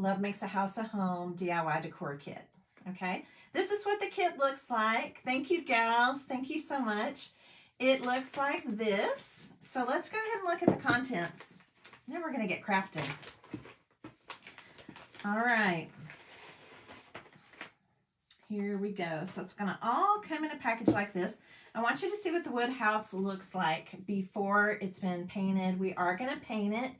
Love Makes a House a Home DIY Decor Kit. Okay, this is what the kit looks like. Thank you, gals. Thank you so much. It looks like this. So let's go ahead and look at the contents. Then we're going to get crafting. All right. Here we go. So it's going to all come in a package like this. I want you to see what the wood house looks like before it's been painted. We are going to paint it.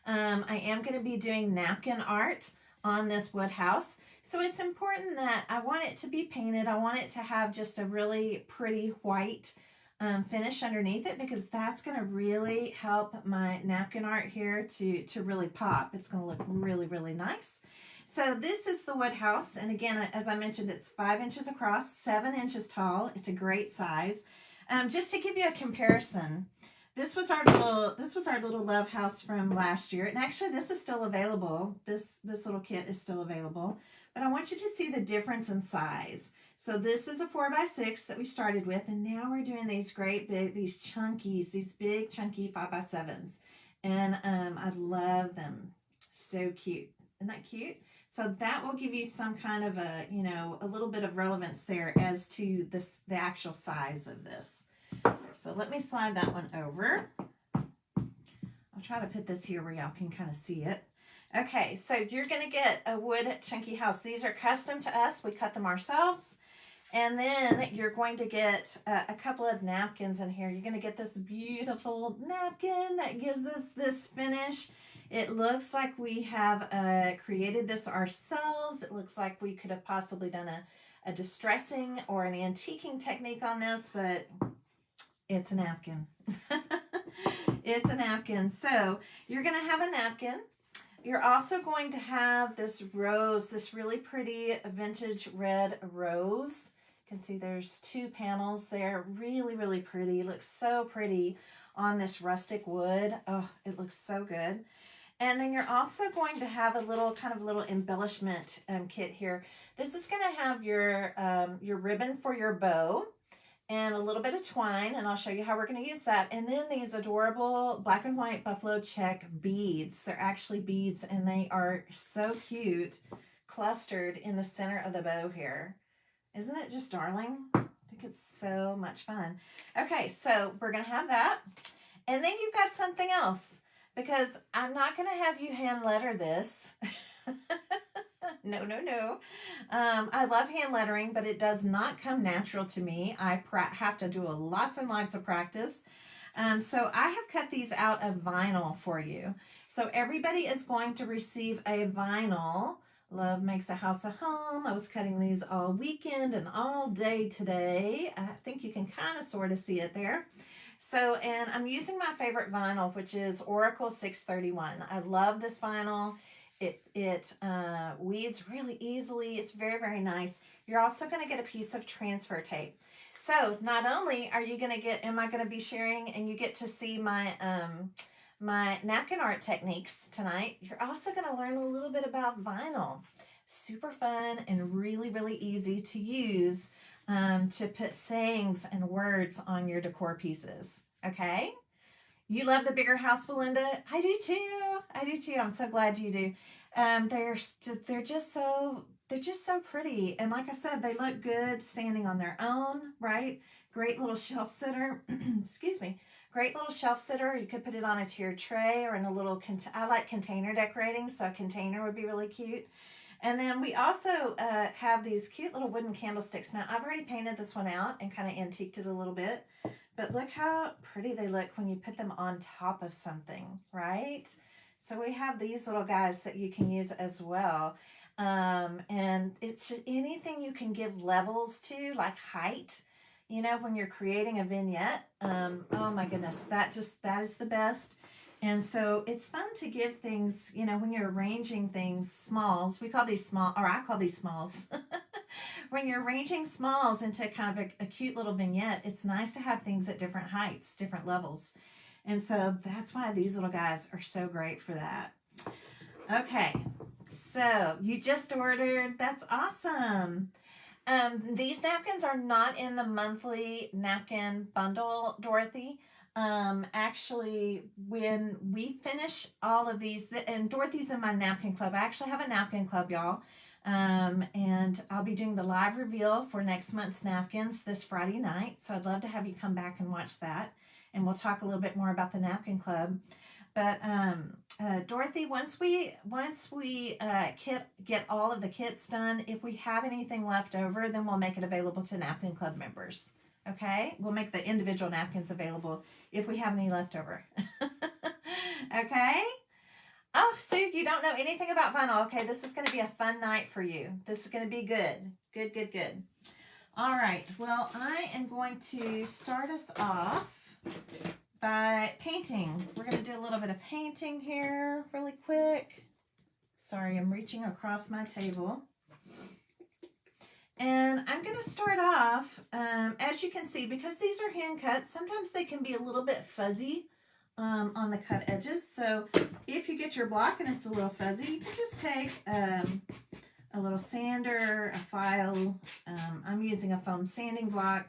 I am going to be doing napkin art on this wood house. So it's important that I want it to be painted. I want it to have just a really pretty white finish underneath it, because that's going to really help my napkin art here to really pop. It's going to look really, really nice. So this is the wood house, and again, as I mentioned, it's 5 inches across, 7 inches tall. It's a great size. Just to give you a comparison, this was our little love house from last year, and actually this is still available. This little kit is still available, but I want you to see the difference in size. So this is a 4x6 that we started with, and now we're doing these great big, these chunkies, these big chunky 5x7s, and I love them. So cute. Isn't that cute? So that will give you some kind of a, you know, a little bit of relevance there as to this, the actual size of this. So let me slide that one over. I'll try to put this here where y'all can kind of see it. Okay, so you're going to get a wood chunky house. These are custom to us. We cut them ourselves. And then you're going to get a couple of napkins in here. You're going to get this beautiful napkin that gives us this finish. It looks like we have created this ourselves. It looks like we could have possibly done a distressing or an antiquing technique on this, but it's a napkin. It's a napkin. So you're going to have a napkin. You're also going to have this rose, this really pretty vintage red rose. You can see there's 2 panels there. Really, really pretty. Looks so pretty on this rustic wood. Oh, it looks so good. And then you're also going to have a little kind of little embellishment kit here. This is going to have your ribbon for your bow and a little bit of twine, and I'll show you how we're going to use that. And then these adorable black and white buffalo check beads. They're actually beads, and they are so cute, clustered in the center of the bow here. Isn't it just darling? I think it's so much fun. Okay, so we're going to have that. And then you've got something else, because I'm not going to have you hand letter this. No, no, no. I love hand lettering, but it does not come natural to me. I have to do lots and lots of practice. So I have cut these out of vinyl for you. So everybody is going to receive a vinyl. Love Makes a House a Home. I was cutting these all weekend and all day today. I think you can kind of sort of see it there. So, and I'm using my favorite vinyl, which is Oracle 631. I love this vinyl. It weeds really easily. It's very, very nice. You're also going to get a piece of transfer tape. So not only are you going to get, am I going to be sharing, and you get to see my my napkin art techniques tonight, you're also going to learn a little bit about vinyl. Super fun and really, really easy to use to put sayings and words on your decor pieces. Okay? You love the bigger house, Belinda? I do too. I do too. I'm so glad you do. They're just so pretty. And like I said, they look good standing on their own, right? Great little shelf sitter. Excuse me. Great little shelf sitter. You could put it on a tiered tray or in a little, I like container decorating, so a container would be really cute. And then we also have these cute little wooden candlesticks. Now, I've already painted this one out and kind of antiqued it a little bit. But look how pretty they look when you put them on top of something, right? So we have these little guys that you can use as well. And it's anything you can give levels to, like height. You know, when you're creating a vignette, oh my goodness, that is the best. And so it's fun to give things, you know, when you're arranging things, smalls, we call these small, or I call these smalls. When you're arranging smalls into kind of a cute little vignette, it's nice to have things at different heights, different levels. And so that's why these little guys are so great for that. Okay, so you just ordered, that's awesome. These napkins are not in the monthly napkin bundle, Dorothy. actually, when we finish all of these, and Dorothy's in my napkin club. I actually have a napkin club, y'all. And I'll be doing the live reveal for next month's napkins this Friday night. So I'd love to have you come back and watch that. And we'll talk a little bit more about the napkin club. But Dorothy, once we get all of the kits done, if we have anything left over, then we'll make it available to napkin club members. Okay, we'll make the individual napkins available if we have any left over. Okay. Oh, Sue, you don't know anything about vinyl. Okay, this is going to be a fun night for you. This is going to be good. Good, good, good. All right. Well, I am going to start us off by painting. We're going to do a little bit of painting here really quick. Sorry, I'm reaching across my table. And I'm going to start off, as you can see, because these are hand cut, sometimes they can be a little bit fuzzy on the cut edges. So if you get your block and it's a little fuzzy, you can just take a little sander, a file. I'm using a foam sanding block,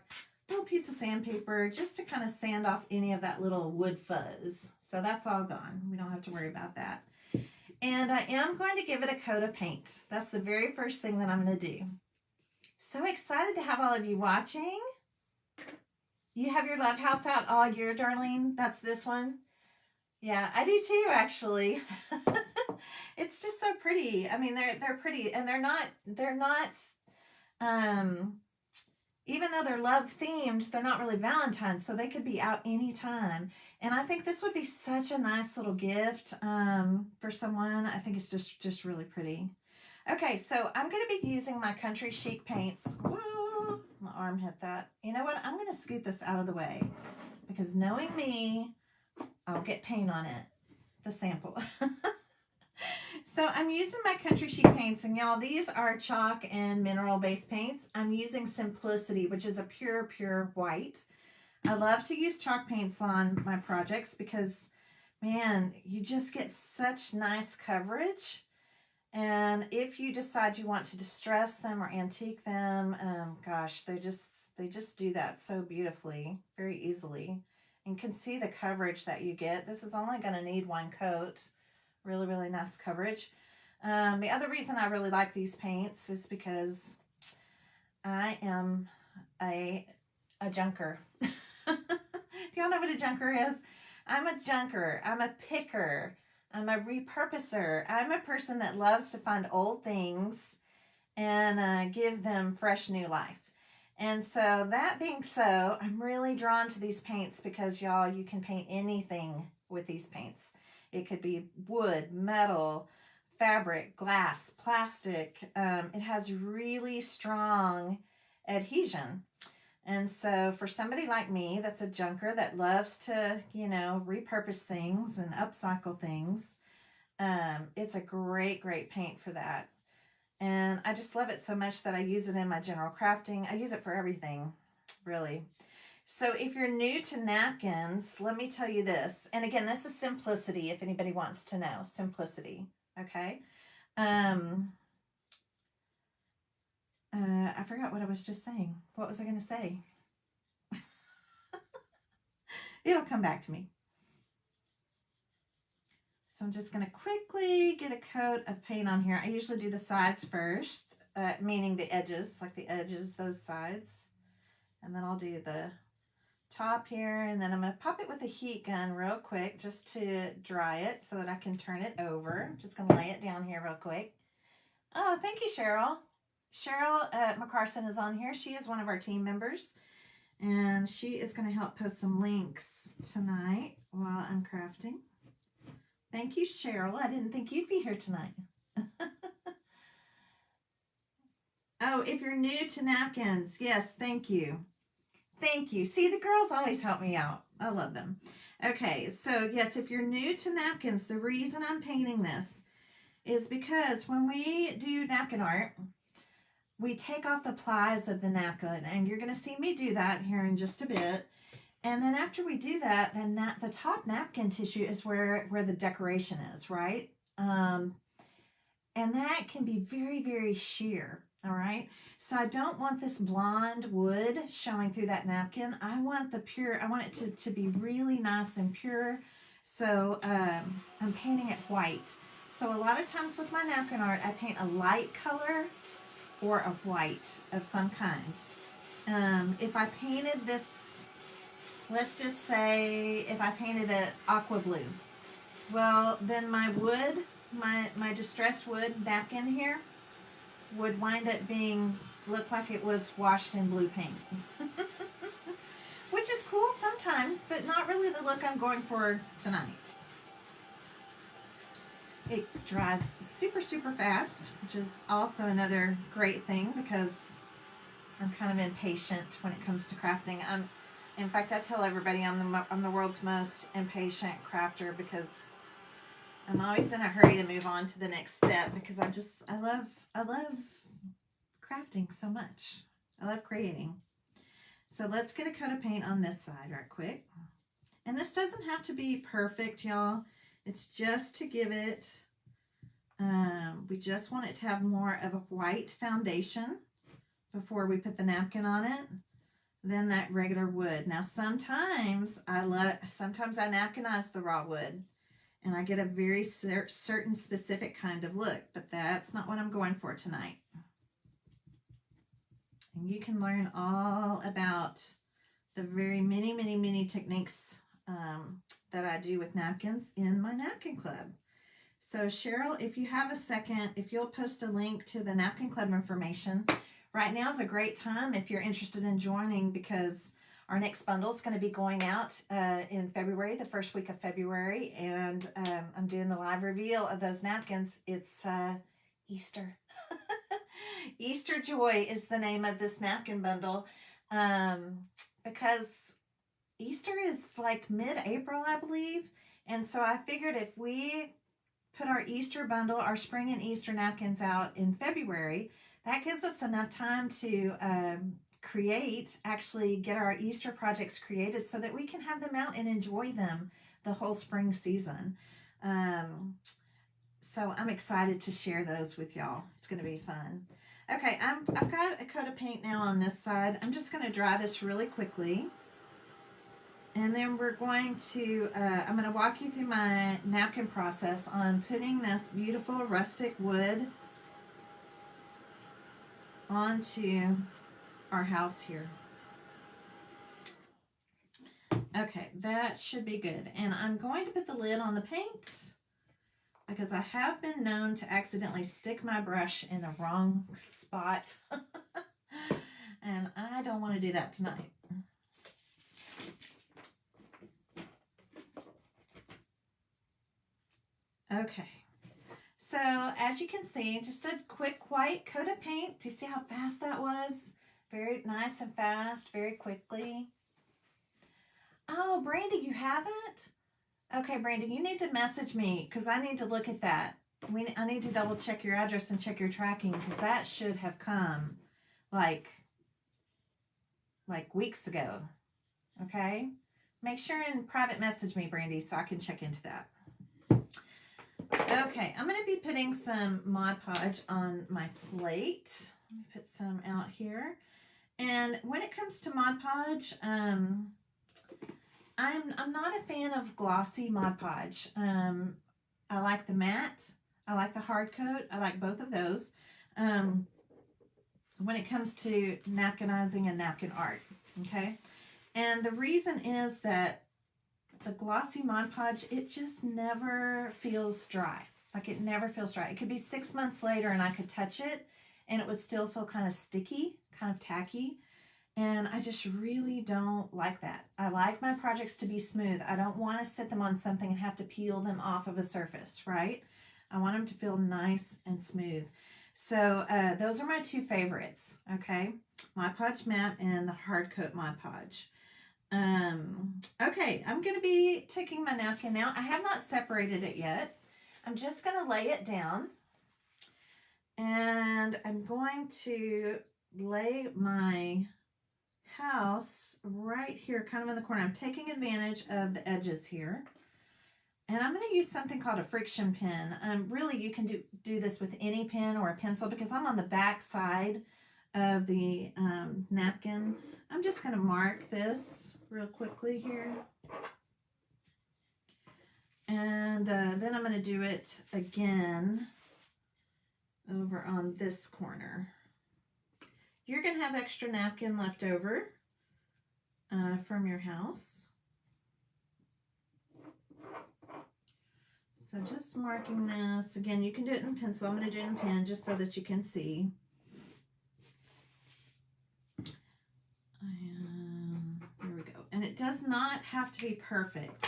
a little piece of sandpaper, just to kind of sand off any of that little wood fuzz. So that's all gone. We don't have to worry about that. And I am going to give it a coat of paint. That's the very first thing that I'm going to do. So excited to have all of you watching. You have your love house out all year, Darlene. That's this one. Yeah, I do too, actually. It's just so pretty. I mean, they're pretty, and they're not even though they're love themed, they're not really Valentine's, so they could be out anytime. And I think this would be such a nice little gift for someone. I think it's just really pretty. Okay, so I'm going to be using my Country Chic paints. Whoa, my arm hit that. You know what? I'm going to scoot this out of the way because knowing me, I'll get paint on it, the sample. So I'm using my Country Chic paints, and y'all, these are chalk and mineral-based paints. I'm using Simplicity, which is a pure white. I love to use chalk paints on my projects because, man, you just get such nice coverage. And if you decide you want to distress them or antique them, gosh, they just do that so beautifully, very easily. And you can see the coverage that you get. This is only going to need one coat. Really, really nice coverage. The other reason I really like these paints is because I am a junker. Do y'all know what a junker is? I'm a junker. I'm a picker. I'm a repurposer. I'm a person that loves to find old things and give them fresh new life. And so that being so, I'm really drawn to these paints because, y'all, you can paint anything with these paints. It could be wood, metal, fabric, glass, plastic. It has really strong adhesion. And so for somebody like me that's a junker that loves to, you know, repurpose things and upcycle things, it's a great paint for that. And I just love it so much that I use it in my general crafting. I use it for everything, really. So if you're new to napkins, let me tell you this. And again, this is Simplicity, if anybody wants to know. Simplicity, okay? I forgot what I was just saying. What was I going to say? It'll come back to me. So I'm just going to quickly get a coat of paint on here. I usually do the sides first, meaning the edges, like the edges, those sides. And then I'll do the top here, and then I'm going to pop it with a heat gun real quick just to dry it so that I can turn it over. I'm just going to lay it down here real quick. Oh, thank you, Cheryl. Cheryl McCarson is on here. She is one of our team members, and she is going to help post some links tonight while I'm crafting. Thank you, Cheryl. I didn't think you'd be here tonight. Oh, if you're new to napkins, yes, thank you. Thank you. See, the girls always help me out. I love them. Okay, so yes, if you're new to napkins, the reason I'm painting this is because when we do napkin art, we take off the plies of the napkin, and you're going to see me do that here in just a bit. And then after we do that, then the top napkin tissue is where the decoration is, right? And that can be very sheer. All right, so I don't want this blonde wood showing through that napkin. I want the pure, I want it to be really nice and pure. So I'm painting it white. So a lot of times with my napkin art, I paint a light color or a white of some kind. If I painted this, let's just say if I painted it aqua blue, well, then my wood, my distressed wood napkin here would wind up being, look like it was washed in blue paint. Which is cool sometimes, but not really the look I'm going for tonight. It dries super, super fast, which is also another great thing because I'm kind of impatient when it comes to crafting. In fact, I tell everybody I'm the world's most impatient crafter because I'm always in a hurry to move on to the next step because I love crafting so much. I love creating. So let's get a coat of paint on this side right quick. And this doesn't have to be perfect, y'all. It's just to give it, we just want it to have more of a white foundation before we put the napkin on it than that regular wood. Now sometimes I napkinize the raw wood and I get a very certain specific kind of look, but that's not what I'm going for tonight. And you can learn all about the very many techniques that I do with napkins in my napkin club. So Cheryl, if you have a second, if you'll post a link to the napkin club information, right now is a great time if you're interested in joining because our next bundle is going to be going out in February, the first week of February, and I'm doing the live reveal of those napkins. It's Easter. Easter Joy is the name of this napkin bundle because Easter is like mid-April, I believe. And so I figured if we put our Easter bundle, our spring and Easter napkins out in February, that gives us enough time to actually get our Easter projects created so that we can have them out and enjoy them the whole spring season. So I'm excited to share those with y'all. It's going to be fun. Okay, I've got a coat of paint now on this side. I'm just going to dry this really quickly. And then we're going to, I'm going to walk you through my napkin process on putting this beautiful rustic wood onto our house here. Okay, that should be good. And I'm going to put the lid on the paint because I have been known to accidentally stick my brush in the wrong spot. And I don't want to do that tonight. Okay, so as you can see, just a quick white coat of paint. Do you see how fast that was? Very nice and fast, very quickly. Oh, Brandy, you haven't? Okay, Brandy, you need to message me because I need to look at that. I need to double check your address and check your tracking because that should have come like weeks ago. Okay? Make sure and private message me, Brandy, so I can check into that. Okay, I'm going to be putting some Mod Podge on my plate. Let me put some out here. And when it comes to Mod Podge, I'm not a fan of glossy Mod Podge. I like the matte. I like the hard coat. I like both of those when it comes to napkinizing and napkin art. Okay, and the reason is that the glossy Mod Podge, it just never feels dry. Like it never feels dry. It could be 6 months later and I could touch it and it would still feel kind of sticky, kind of tacky. And I just really don't like that. I like my projects to be smooth. I don't want to sit them on something and have to peel them off of a surface, right? I want them to feel nice and smooth. So those are my two favorites, okay? Mod Podge Matte and the Hard Coat Mod Podge. Okay, I'm going to be taking my napkin now. I have not separated it yet. I'm just going to lay it down. And I'm going to lay my house right here, kind of in the corner. I'm taking advantage of the edges here. And I'm going to use something called a friction pen. Really, you can do this with any pen or a pencil because I'm on the back side of the napkin. I'm just going to mark this real quickly here. And then I'm going to do it again over on this corner. You're going to have extra napkin left over from your house. So just marking this. Again, you can do it in pencil. I'm going to do it in pen just so that you can see. And there we go. And it does not have to be perfect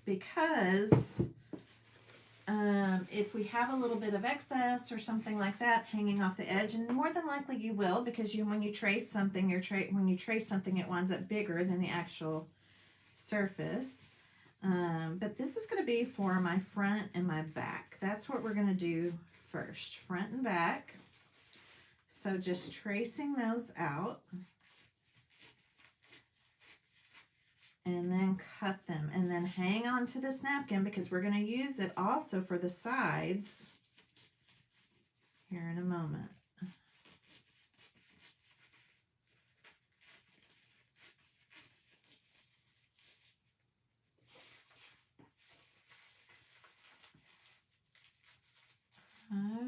because if we have a little bit of excess or something like that hanging off the edge, and more than likely you will, because when you trace something, when you trace something, it winds up bigger than the actual surface. But this is going to be for my front and my back. That's what we're going to do first, front and back. So just tracing those out. And then cut them. And then hang on to this napkin because we're going to use it also for the sides here in a moment.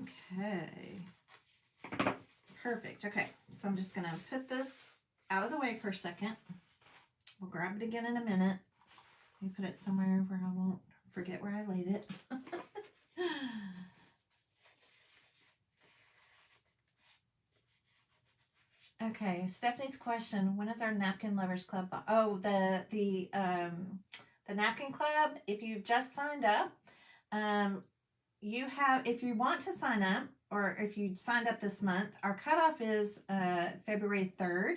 Okay, perfect. Okay, so I'm just going to put this out of the way for a second. We'll grab it again in a minute. Let me put it somewhere where I won't forget where I laid it. Okay, Stephanie's question, when is our Napkin Lovers Club? Oh, the Napkin Club, if you've just signed up, if you want to sign up, or if you signed up this month, our cutoff is February 3rd,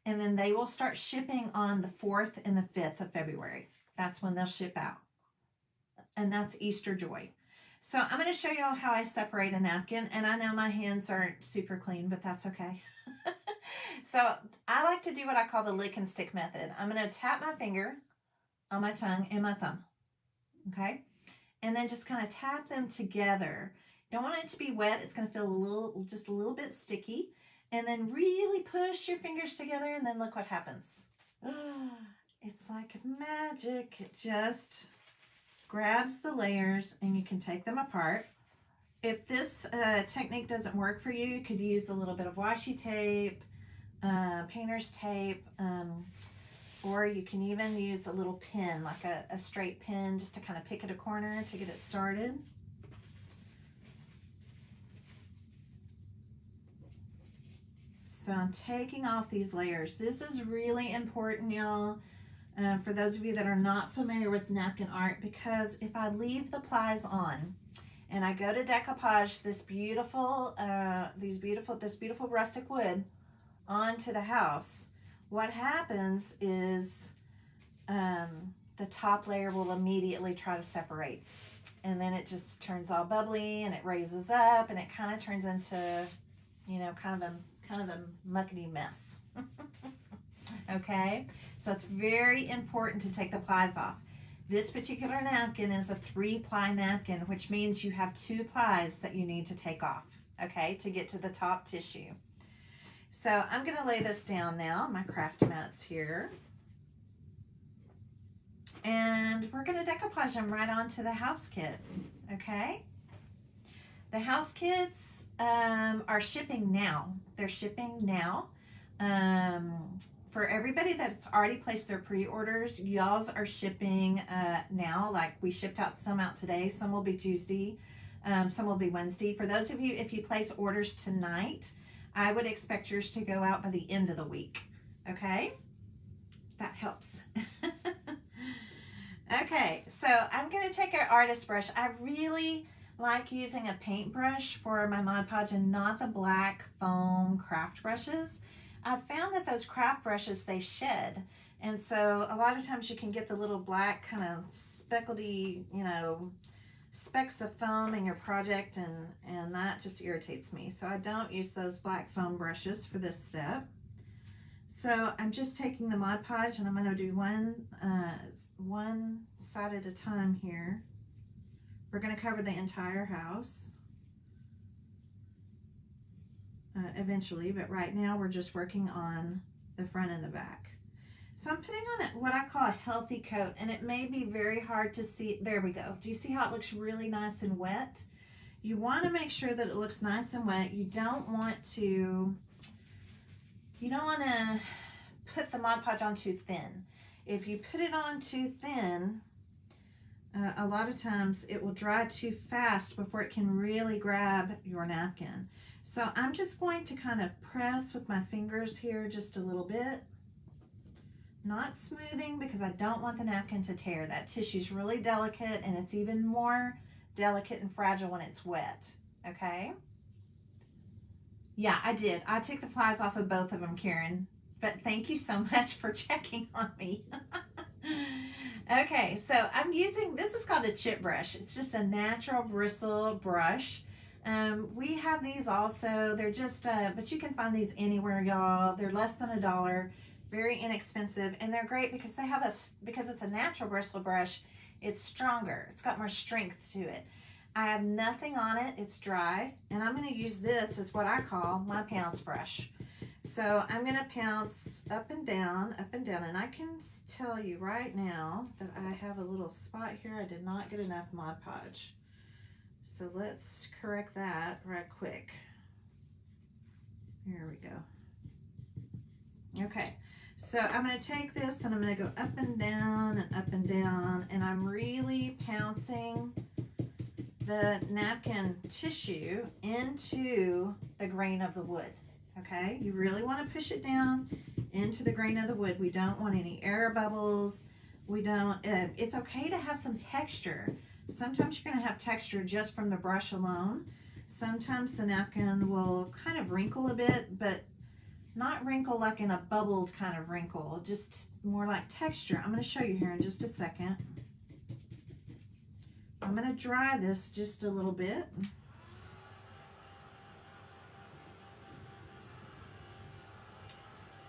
and then they will start shipping on the 4th and the 5th of February. That's when they'll ship out. And that's Easter Joy. So I'm going to show y'all how I separate a napkin, and I know my hands aren't super clean, but that's okay. So I like to do what I call the lick and stick method. I'm going to tap my finger on my tongue and my thumb. Okay? And then just kind of tap them together. You don't want it to be wet. It's going to feel just a little bit sticky. And then really push your fingers together, and then look what happens. It's like magic. It just grabs the layers, and you can take them apart. If this technique doesn't work for you, you could use a little bit of washi tape, painter's tape, or you can even use a little pin, like a straight pin, just to kind of pick at a corner to get it started. So I'm taking off these layers. This is really important, y'all, for those of you that are not familiar with napkin art, because if I leave the plies on and I go to decoupage this beautiful rustic wood onto the house, what happens is the top layer will immediately try to separate, and then it just turns all bubbly and it raises up, and it kind of turns into, you know, kind of a muckety mess. Okay, so it's very important to take the plies off. This particular napkin is a 3-ply napkin, which means you have 2 plies that you need to take off, okay, to get to the top tissue. So I'm going to lay this down now, my craft mats here. And we're going to decoupage them right onto the house kit, okay? The house kits are shipping now. They're shipping now. For everybody that's already placed their pre-orders, y'all's are shipping now. Like, we shipped out some out today. Some will be Tuesday. Some will be Wednesday. For those of you, if you place orders tonight, I would expect yours to go out by the end of the week. Okay? That helps. Okay, so I'm going to take an artist brush. I really like using a paintbrush for my Mod Podge and not the black foam craft brushes. I've found that those craft brushes, they shed. And so a lot of times you can get the little black kind of speckledy, you know, specks of foam in your project, and that just irritates me. So I don't use those black foam brushes for this step. So I'm just taking the Mod Podge, and I'm going to do one side at a time here. We're going to cover the entire house eventually, but right now we're just working on the front and the back. So I'm putting on what I call a healthy coat, and it may be very hard to see. There we go. Do you see how it looks really nice and wet? You want to make sure that it looks nice and wet. You don't want to put the Mod Podge on too thin. If you put it on too thin, a lot of times it will dry too fast before it can really grab your napkin. So I'm just going to kind of press with my fingers here just a little bit. Not smoothing because I don't want the napkin to tear. That tissue's really delicate, and it's even more delicate and fragile when it's wet, okay? Yeah, I did. I took the flies off of both of them, Karen. But thank you so much for checking on me. Okay, so I'm using, this is called a chip brush. It's just a natural bristle brush. We have these also. They're just, but you can find these anywhere, y'all. They're less than $1. Very inexpensive, and they're great because they have because it's a natural bristle brush, it's stronger. It's got more strength to it. I have nothing on it. It's dry, and I'm going to use this as what I call my pounce brush. So I'm going to pounce up and down, and I can tell you right now that I have a little spot here. I did not get enough Mod Podge. So let's correct that right quick. Here we go. Okay, so I'm going to take this and I'm going to go up and down, and I'm really pouncing the napkin tissue into the grain of the wood. Okay, you really want to push it down into the grain of the wood. We don't want any air bubbles. We don't, it's okay to have some texture. Sometimes you're going to have texture just from the brush alone. Sometimes the napkin will kind of wrinkle a bit, but not wrinkle like in a bubbled kind of wrinkle, just more like texture. I'm going to show you here in just a second. I'm going to dry this just a little bit.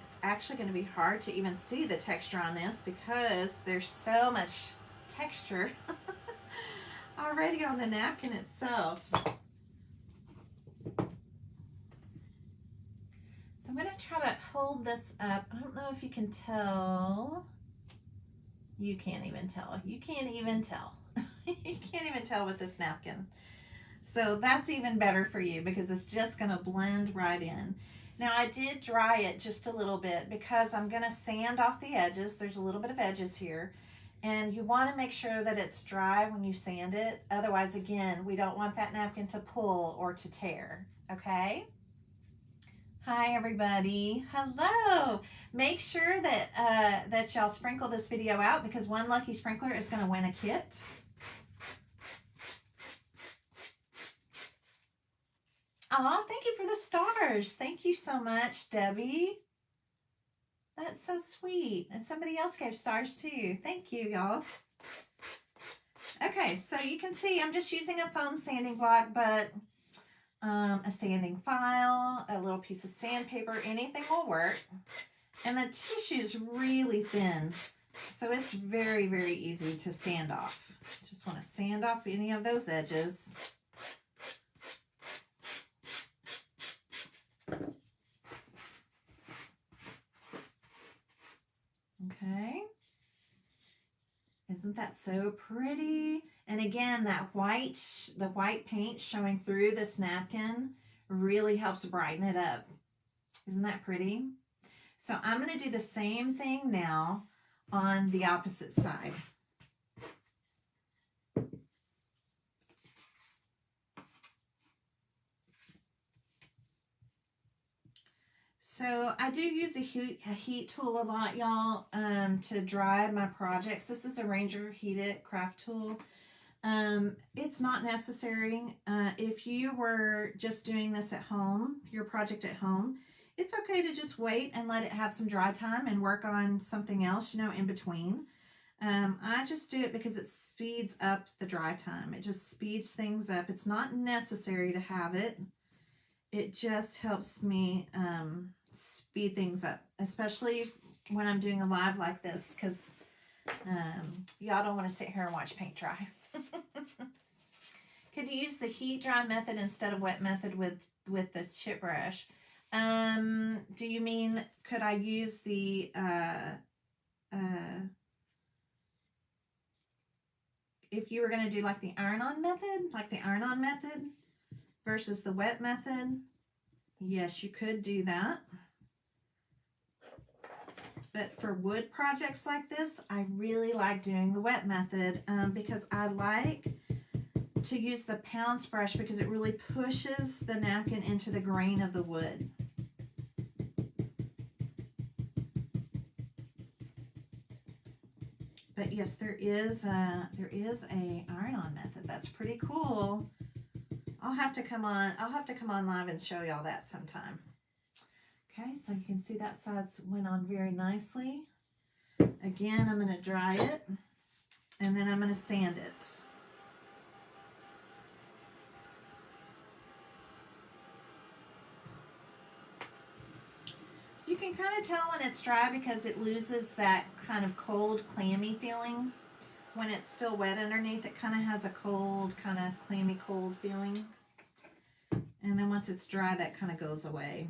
It's actually going to be hard to even see the texture on this because there's so much texture already on the napkin itself. I'm going to try to hold this up. I don't know if you can tell. You can't even tell. You can't even tell. You can't even tell with this napkin. So that's even better for you because it's just going to blend right in. Now I did dry it just a little bit because I'm going to sand off the edges. There's a little bit of edges here. And you want to make sure that it's dry when you sand it. Otherwise, again, we don't want that napkin to pull or to tear. Okay? Hi everybody. Hello. Make sure that that y'all sprinkle this video out because one lucky sprinkler is going to win a kit. Aw, thank you for the stars. Thank you so much, Debbie. That's so sweet. And somebody else gave stars too. Thank you, y'all. Okay, so you can see I'm just using a foam sanding block, but a sanding file, a little piece of sandpaper, anything will work. And the tissue is really thin, so it's very, very easy to sand off. Just want to sand off any of those edges. Okay. Isn't that so pretty? And again, that the white paint showing through this napkin really helps brighten it up. Isn't that pretty? So I'm going to do the same thing now on the opposite side. So I do use a heat tool a lot, y'all, to dry my projects. This is a Ranger heated craft tool. It's not necessary. If you were just doing this at home, your project at home, it's okay to just wait and let it have some dry time and work on something else, you know, in between. I just do it because it speeds up the dry time. It just speeds things up. It's not necessary to have it. It just helps me speed things up, especially when I'm doing a live like this, because y'all don't want to sit here and watch paint dry. could you use the heat dry method instead of wet method with the chip brush? Do you mean could I use the if you were going to do like the iron-on method versus the wet method? Yes, you could do that. But for wood projects like this, I really like doing the wet method because I like to use the pounce brush because it really pushes the napkin into the grain of the wood. But yes, there is a iron-on method. That's pretty cool. I'll have to come on live and show y'all that sometime. Okay, so you can see that side's went on very nicely. Again, I'm going to dry it and then I'm going to sand it. You can kind of tell when it's dry because it loses that kind of cold, clammy feeling. When it's still wet underneath, it kind of has a cold, kind of clammy, cold feeling. And then once it's dry, that kind of goes away.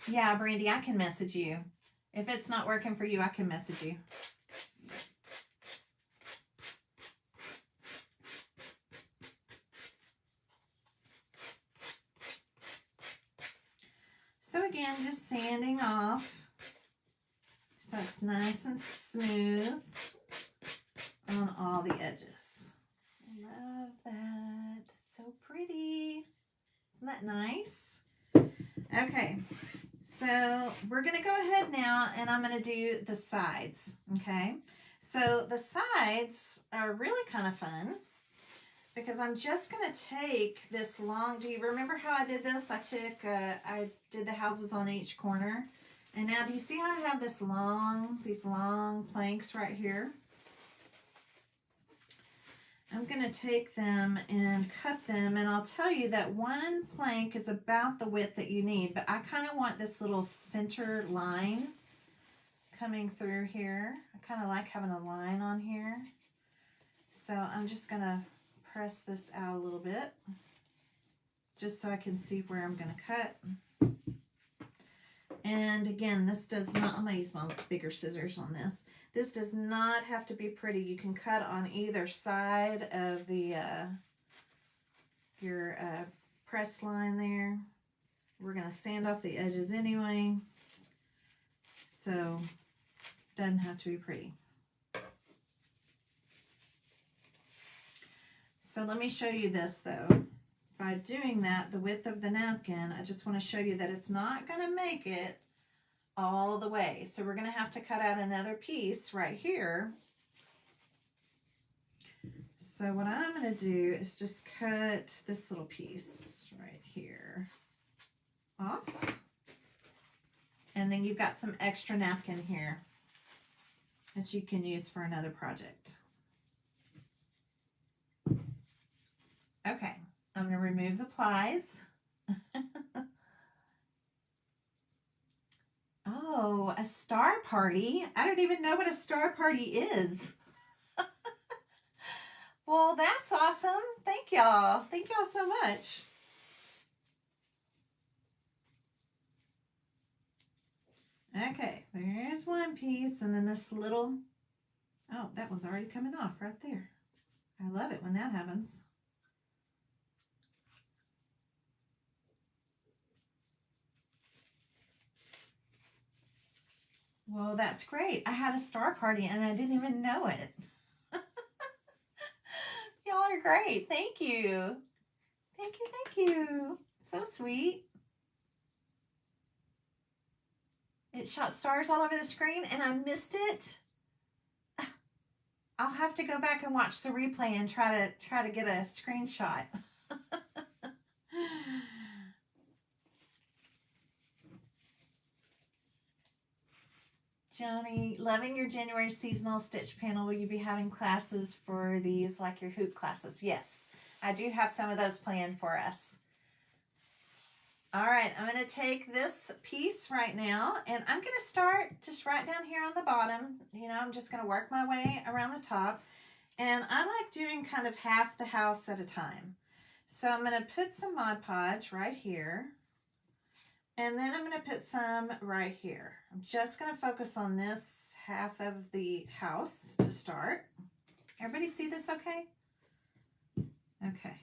Yeah, Brandy, I can message you. If it's not working for you, I can message you. So again, just sanding off so it's nice and smooth on all the edges. Love that. So pretty. Isn't that nice? Okay. So we're going to go ahead now and I'm going to do the sides, okay? So the sides are really kind of fun because I'm just going to take this long, do you remember how I did this? I did the houses on each corner. And now do you see how I have these long planks right here? I'm going to take them and cut them, and I'll tell you that one plank is about the width that you need, but I kind of want this little center line coming through here. I kind of like having a line on here. So I'm just going to press this out a little bit just so I can see where I'm going to cut. And again, this does not, I'm going to use my bigger scissors on this. This does not have to be pretty. You can cut on either side of the your press line there. We're going to sand off the edges anyway, so it doesn't have to be pretty. So let me show you this though. By doing that, the width of the napkin, I just want to show you that it's not going to make it all the way. So we're going to have to cut out another piece right here. So what I'm going to do is just cut this little piece right here off. And then you've got some extra napkin here that you can use for another project. Okay, I'm going to remove the plies. Oh, a star party? I don't even know what a star party is. Well, that's awesome. Thank y'all. Thank y'all so much. Okay, there's one piece, and then this little, oh, that one's already coming off right there. I love it when that happens. Well, that's great. I had a star party and I didn't even know it. Y'all are great. Thank you. Thank you, thank you. So sweet. It shot stars all over the screen and I missed it. I'll have to go back and watch the replay and try to get a screenshot. Joni, loving your January seasonal stitch panel. Will you be having classes for these like your hoop classes? Yes, I do have some of those planned for us. All right, I'm going to take this piece right now, and I'm going to start just right down here on the bottom. You know, I'm just going to work my way around the top, and I like doing kind of half the house at a time. So I'm going to put some Mod Podge right here, and then I'm going to put some right here. I'm just going to focus on this half of the house to start. Everybody see this okay? Okay.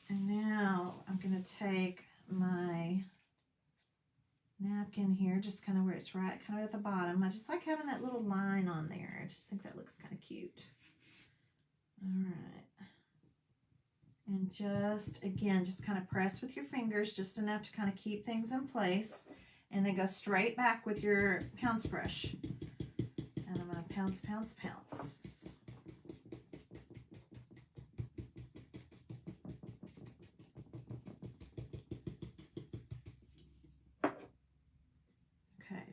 And now I'm going to take my napkin here, just kind of where it's right, kind of at the bottom. I just like having that little line on there. I just think that looks kind of cute. All right. And just, again, just kind of press with your fingers just enough to kind of keep things in place. And then go straight back with your pounce brush. And I'm going to pounce, pounce, pounce.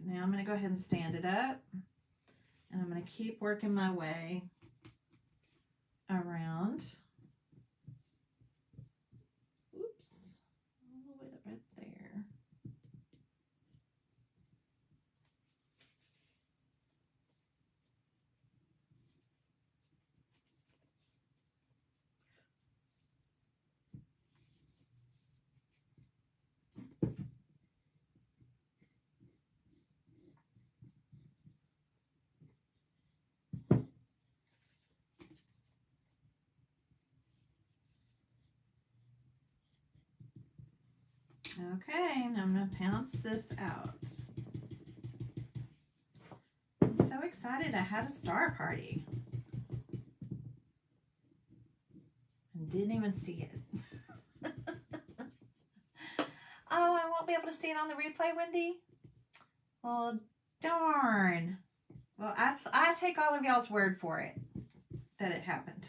Now I'm going to go ahead and stand it up, and I'm going to keep working my way around. Oops, a little bit right there. Okay, now I'm going to pounce this out. I'm so excited I had a star party. I didn't even see it. Oh, I won't be able to see it on the replay, Wendy? Well, darn. Well, I take all of y'all's word for it that it happened.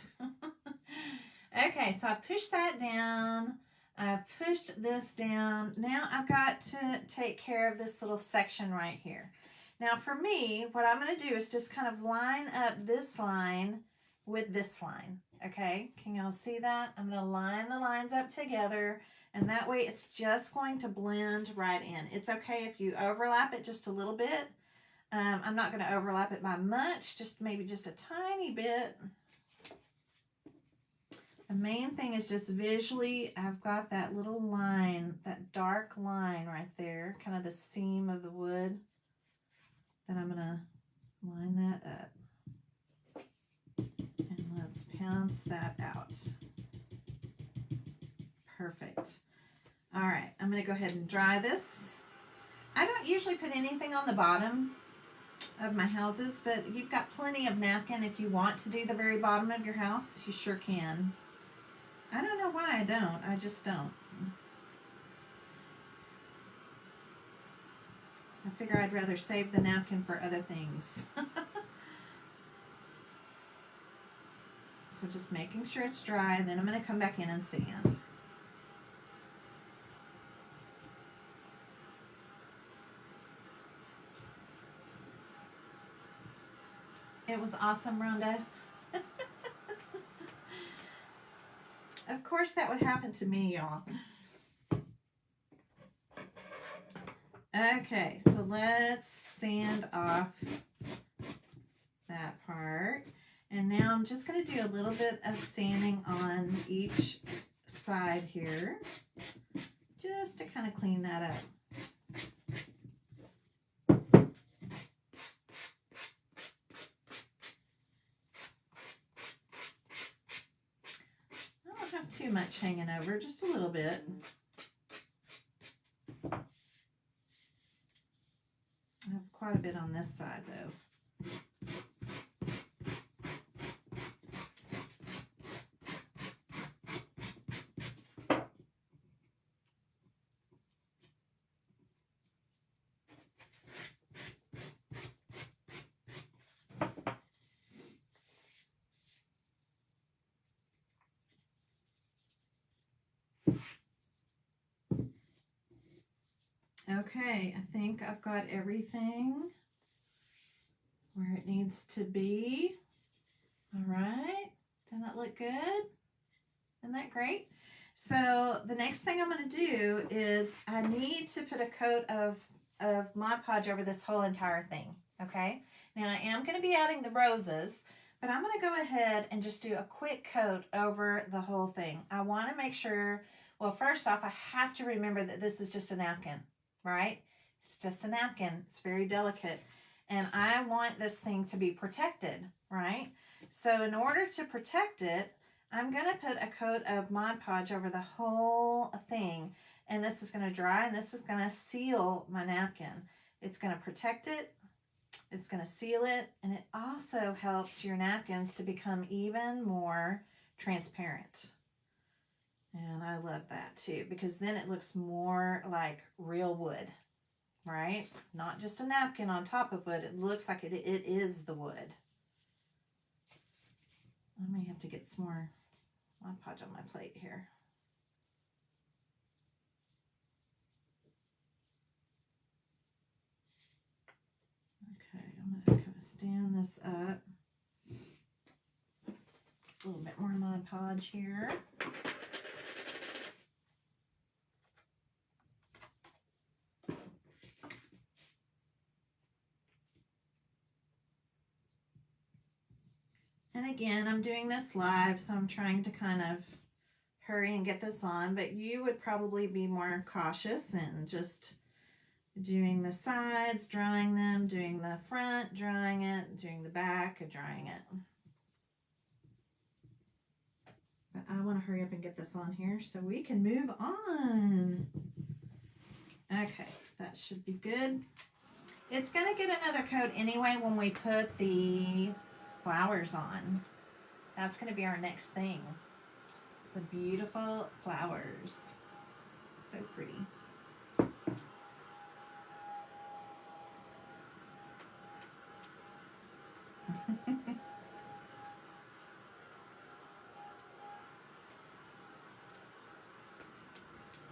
Okay, so I pushed that down. I've pushed this down. Now I've got to take care of this little section right here. Now for me, what I'm going to do is just kind of line up this line with this line. Okay, can y'all see that? I'm going to line the lines up together, and that way it's just going to blend right in. It's okay if you overlap it just a little bit. I'm not going to overlap it by much, just maybe just a tiny bit. The main thing is just visually, I've got that little line, that dark line right there, kind of the seam of the wood. Then I'm going to line that up. And let's pounce that out. Perfect. All right, I'm going to go ahead and dry this. I don't usually put anything on the bottom of my houses, but you've got plenty of napkin. If you want to do the very bottom of your house, you sure can. I don't know why I don't. I just don't. I figure I'd rather save the napkin for other things. So just making sure it's dry, and then I'm going to come back in and sand. It was awesome, Rhonda. Of course that would happen to me, y'all. Okay, so let's sand off that part. And now I'm just going to do a little bit of sanding on each side here, just to kind of clean that up. I don't have too much hanging over, just a little bit. I have quite a bit on this side though. Okay, I think I've got everything where it needs to be. All right, doesn't that look good? Isn't that great? So the next thing I'm going to do is I need to put a coat of Mod Podge over this whole entire thing, okay? Now I am going to be adding the roses, but I'm going to go ahead and just do a quick coat over the whole thing. I want to make sure, well, first off, I have to remember that this is just a napkin, right? It's just a napkin. It's very delicate. And I want this thing to be protected, right? So in order to protect it, I'm going to put a coat of Mod Podge over the whole thing. And this is going to dry, and this is going to seal my napkin. It's going to protect it. It's going to seal it. And it also helps your napkins to become even more transparent. And I love that too, because then it looks more like real wood, right? Not just a napkin on top of wood. It looks like it is the wood. I may have to get some more Mod Podge on my plate here. Okay, I'm going to kind of stand this up. A little bit more Mod Podge here. And again, I'm doing this live, so I'm trying to kind of hurry and get this on, but you would probably be more cautious and just doing the sides, drying them, doing the front, drying it, doing the back, and drying it. But I want to hurry up and get this on here so we can move on. Okay, that should be good. It's going to get another coat anyway when we put the flowers on. That's going to be our next thing. The beautiful flowers. So pretty.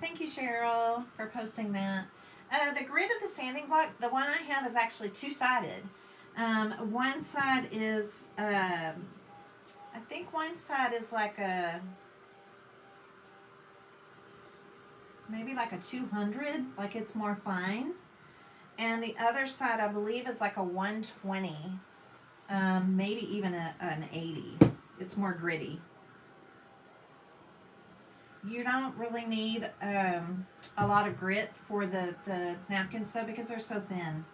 Thank you, Cheryl, for posting that. The grid of the sanding block, the one I have is actually two-sided. One side is, I think one side is like a, maybe like a 200, like it's more fine. And the other side, I believe, is like a 120, maybe even an 80. It's more gritty. You don't really need a lot of grit for the napkins though, because they're so thin.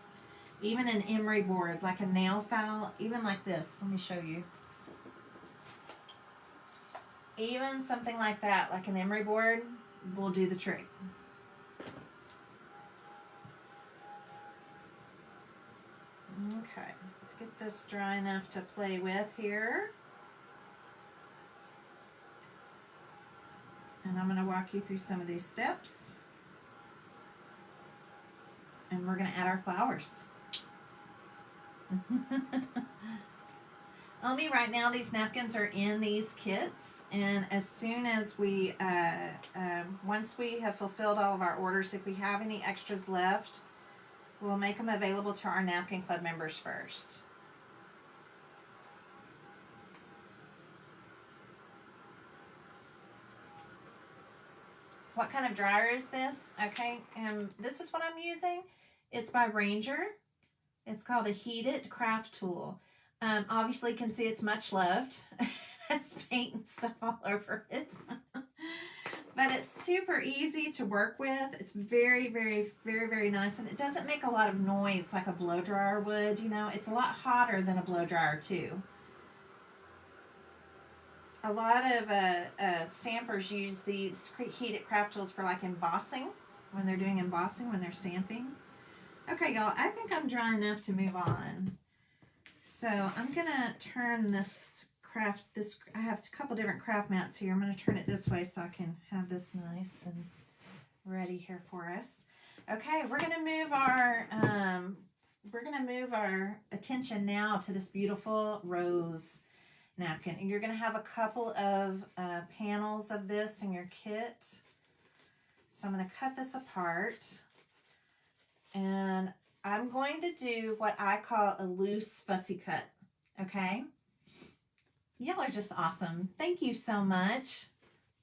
Even an emery board, like a nail file, even like this, let me show you. Even something like that, like an emery board, will do the trick. Okay, let's get this dry enough to play with here. And I'm going to walk you through some of these steps. And we're going to add our flowers. Omi, right now these napkins are in these kits, and as soon as we, once we have fulfilled all of our orders, if we have any extras left, we'll make them available to our Napkin Club members first. What kind of dryer is this? Okay, this is what I'm using. It's by Ranger. It's called a heated craft tool. Obviously you can see it's much loved. It has paint and stuff all over it. But it's super easy to work with. It's very, very, very, very nice. And it doesn't make a lot of noise like a blow dryer would, you know. It's a lot hotter than a blow dryer too. A lot of stampers use these heated craft tools for like embossing, when they're doing embossing, when they're stamping. Okay, y'all, I think I'm dry enough to move on. So I'm gonna turn this I have a couple different craft mats here. I'm gonna turn it this way so I can have this nice and ready here for us. Okay, we're gonna move our attention now to this beautiful rose napkin. And you're going to have a couple of panels of this in your kit. So I'm going to cut this apart. And I'm going to do what I call a loose fussy cut. Okay? Y'all are just awesome. Thank you so much.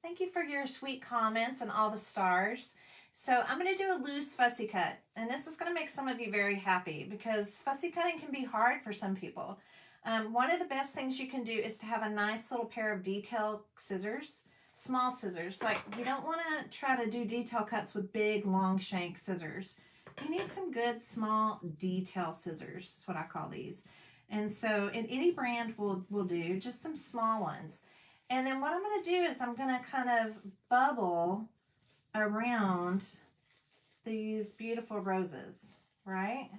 Thank you for your sweet comments and all the stars. So I'm going to do a loose fussy cut, and this is going to make some of you very happy because fussy cutting can be hard for some people. One of the best things you can do is to have a nice little pair of detail scissors, small scissors. Like, you don't want to try to do detail cuts with big long shank scissors. You need some good small detail scissors, is what I call these. And so in any brand will do, just some small ones. And then what I'm going to do is I'm going to kind of bubble around these beautiful roses, right?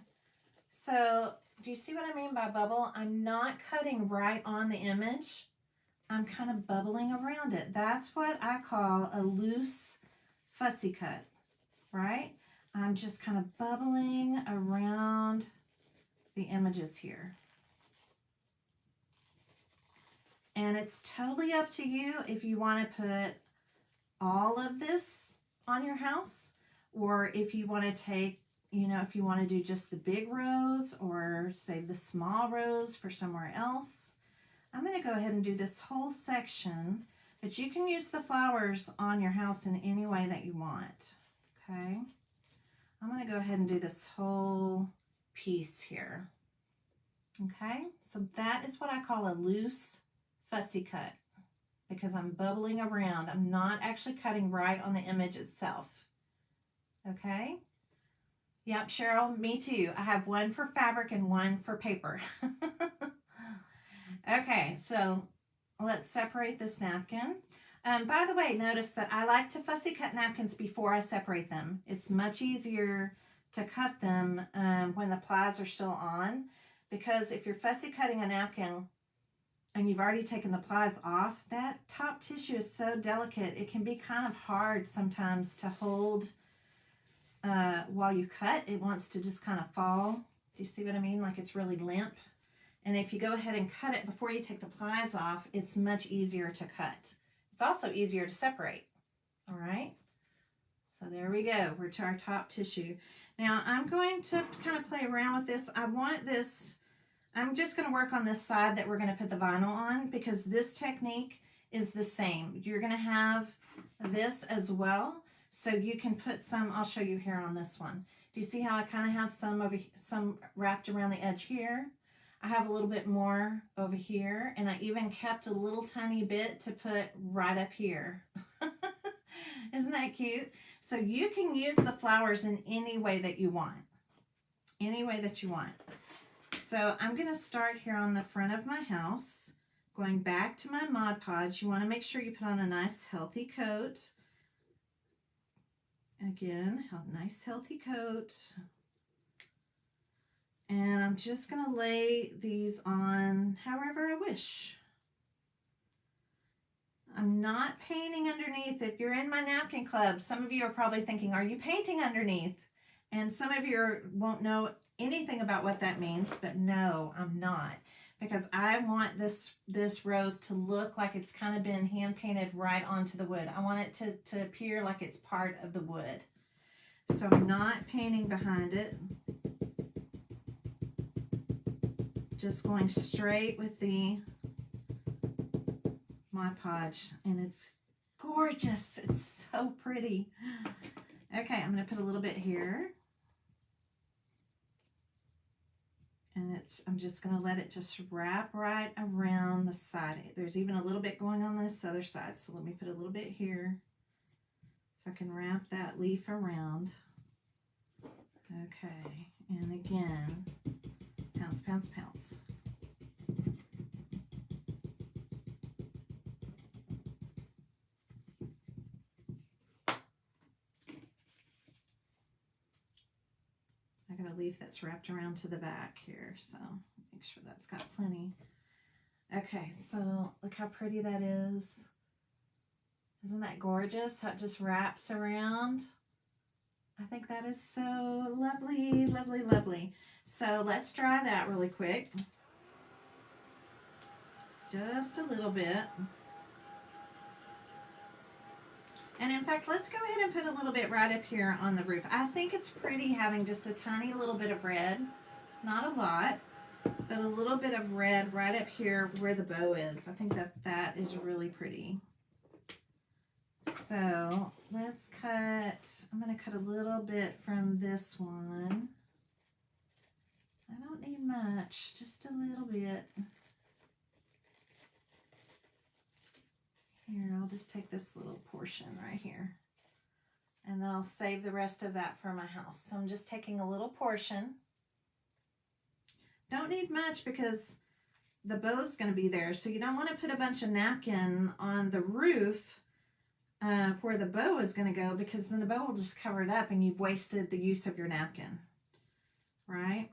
So do you see what I mean by bubble? I'm not cutting right on the image. I'm kind of bubbling around it. That's what I call a loose fussy cut, right? I'm just kind of bubbling around the images here. And it's totally up to you if you want to put all of this on your house, or if you want to take, you know, if you want to do just the big rows or save the small rows for somewhere else. I'm going to go ahead and do this whole section, but you can use the flowers on your house in any way that you want. Okay, I'm going to go ahead and do this whole piece here. Okay, so that is what I call a loose fussy cut, because I'm bubbling around. I'm not actually cutting right on the image itself. Okay? Yep, Cheryl, me too. I have one for fabric and one for paper. Okay, so let's separate this napkin. By the way, notice that I like to fussy cut napkins before I separate them. It's much easier to cut them when the plies are still on, because if you're fussy cutting a napkin and you've already taken the plies off, that top tissue is so delicate, it can be kind of hard sometimes to hold while you cut. It wants to just kind of fall. Do you see what I mean? Like, it's really limp. And if you go ahead and cut it before you take the plies off, it's much easier to cut. It's also easier to separate. All right? So there we go. We're to our top tissue. Now I'm going to kind of play around with this. I want this... I'm just going to work on this side that we're going to put the vinyl on, because this technique is the same. You're going to have this as well, so you can put some. I'll show you here on this one. Do you see how I kind of have some wrapped around the edge here? I have a little bit more over here, and I even kept a little tiny bit to put right up here. Isn't that cute? So you can use the flowers in any way that you want. Any way that you want. So I'm going to start here on the front of my house, going back to my Mod Podge. You want to make sure you put on a nice healthy coat. Again, a nice healthy coat. And I'm just going to lay these on however I wish. I'm not painting underneath. If you're in my napkin club, some of you are probably thinking, are you painting underneath? And some of you won't know anything about what that means, but no, I'm not, because I want this rose to look like it's kind of been hand painted right onto the wood. I want it to appear like it's part of the wood. So I'm not painting behind it. Just going straight with the Mod Podge, and it's gorgeous. It's so pretty. Okay, I'm going to put a little bit here. And I'm just going to let it just wrap right around the side. There's even a little bit going on this other side. So let me put a little bit here so I can wrap that leaf around. Okay. And again, pounce, pounce, pounce. I got a leaf that's wrapped around to the back here, so make sure that's got plenty. Okay, so look how pretty that is. Isn't that gorgeous? How it just wraps around. I think that is so lovely, lovely, lovely. So let's dry that really quick. Just a little bit. And in fact, let's go ahead and put a little bit right up here on the roof. I think it's pretty having just a tiny little bit of red. Not a lot, but a little bit of red right up here where the bow is. I think that is really pretty. So let's cut, I'm going to cut a little bit from this one. I don't need much, just a little bit. Here, I'll just take this little portion right here. And then I'll save the rest of that for my house. So I'm just taking a little portion. Don't need much because the bow's going to be there. So you don't want to put a bunch of napkin on the roof where the bow is going to go, because then the bow will just cover it up and you've wasted the use of your napkin. Right?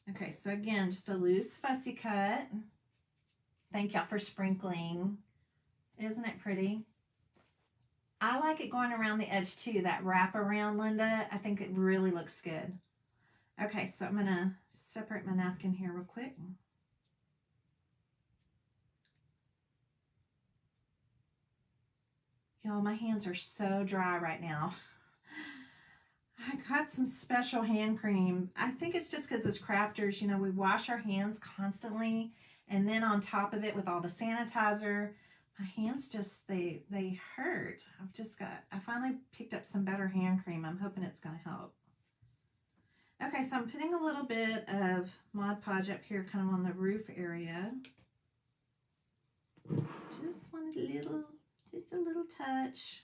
Okay, so again, just a loose fussy cut. Thank y'all for sprinkling. Isn't it pretty? I like it going around the edge too, that wrap around, Linda. I think it really looks good. Okay, so I'm gonna separate my napkin here real quick. Y'all, my hands are so dry right now. I got some special hand cream. I think it's just because as crafters, you know, we wash our hands constantly, and then on top of it with all the sanitizer, my hands just, they hurt. I finally picked up some better hand cream. I'm hoping it's going to help. Okay, so I'm putting a little bit of Mod Podge up here kind of on the roof area. Just a little touch.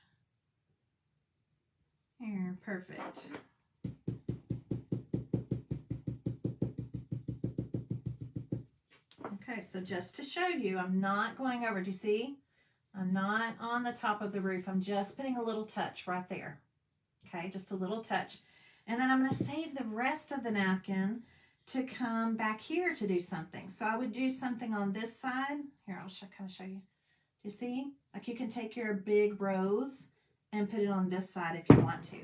Here, perfect. Okay, so just to show you, I'm not going over. Do you see? I'm not on the top of the roof. I'm just putting a little touch right there. Okay, just a little touch. And then I'm going to save the rest of the napkin to come back here to do something. So I would do something on this side. Here, I'll kind of show you. Do you see? Like you can take your big rose and put it on this side if you want to.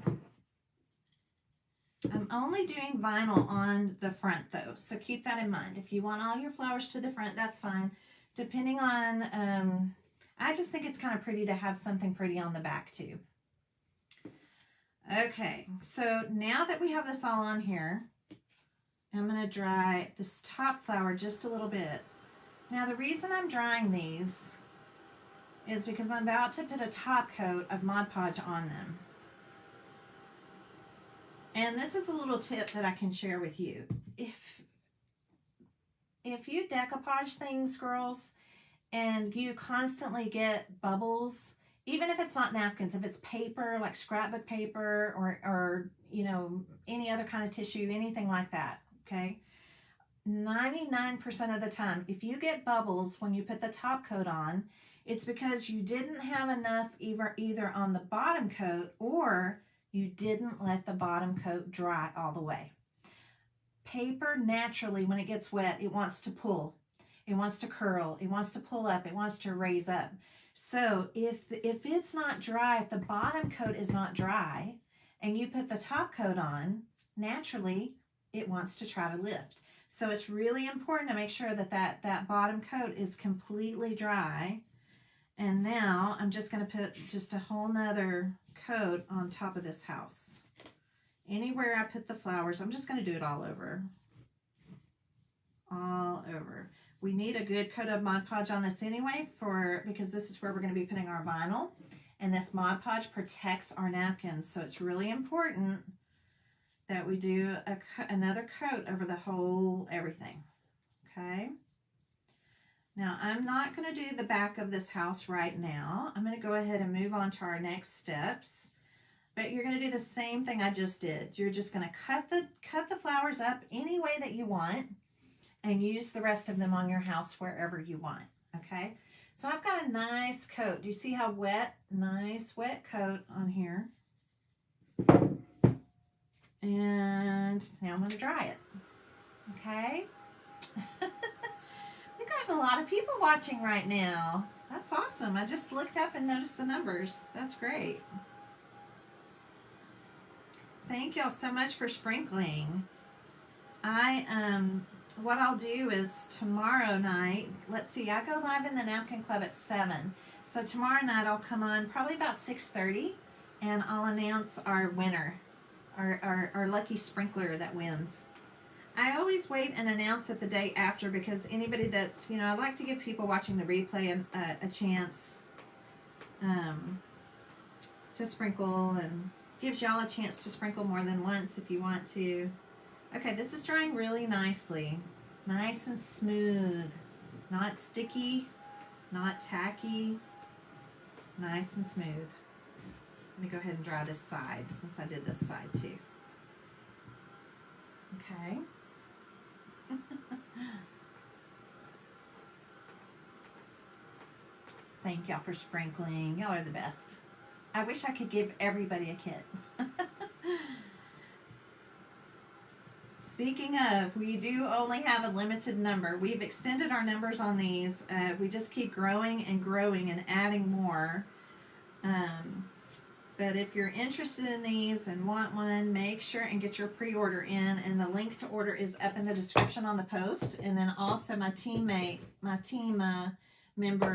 I'm only doing vinyl on the front though, so keep that in mind. If you want all your flowers to the front, that's fine. Depending on, I just think it's kind of pretty to have something pretty on the back too. Okay, so now that we have this all on here, I'm going to dry this top flower just a little bit. Now the reason I'm drying these is because I'm about to put a top coat of Mod Podge on them. And this is a little tip that I can share with you. If you decoupage things, girls, and you constantly get bubbles, even if it's not napkins, if it's paper, like scrapbook paper or you know, any other kind of tissue, anything like that, okay? 99% of the time, if you get bubbles when you put the top coat on, it's because you didn't have enough either on the bottom coat or you didn't let the bottom coat dry all the way. Paper, naturally, when it gets wet, it wants to pull. It wants to curl. It wants to pull up. It wants to raise up. So if it's not dry, if the bottom coat is not dry, and you put the top coat on, naturally, it wants to try to lift. So it's really important to make sure that that bottom coat is completely dry. And now I'm just going to put just a whole nother coat on top of this house. Anywhere I put the flowers, I'm just going to do it all over. All over. We need a good coat of Mod Podge on this anyway, because this is where we're going to be putting our vinyl. And this Mod Podge protects our napkins. So it's really important that we do another coat over the whole everything. Okay. Now, I'm not going to do the back of this house right now. I'm going to go ahead and move on to our next steps. But you're going to do the same thing I just did. You're just going to cut the flowers up any way that you want and use the rest of them on your house wherever you want. Okay? So I've got a nice coat. Do you see how wet? Nice wet coat on here. And now I'm going to dry it. Okay? We got a lot of people watching right now. That's awesome. I just looked up and noticed the numbers. That's great. Thank y'all so much for sprinkling. What I'll do is tomorrow night, let's see, I go live in the Napkin Club at 7. So tomorrow night I'll come on probably about 6:30 and I'll announce our winner, our lucky sprinkler that wins. I always wait and announce it the day after because anybody that's, you know, I like to give people watching the replay a chance to sprinkle, and gives y'all a chance to sprinkle more than once if you want to. Okay, this is drying really nicely. Nice and smooth. Not sticky, not tacky. Nice and smooth. Let me go ahead and dry this side since I did this side too. Okay. Thank y'all for sprinkling. Y'all are the best. I wish I could give everybody a kit. Speaking of, we do only have a limited number. We've extended our numbers on these. We just keep growing and adding more. But if you're interested in these and want one, make sure and get your pre-order in. And the link to order is up in the description on the post. And then also my team member,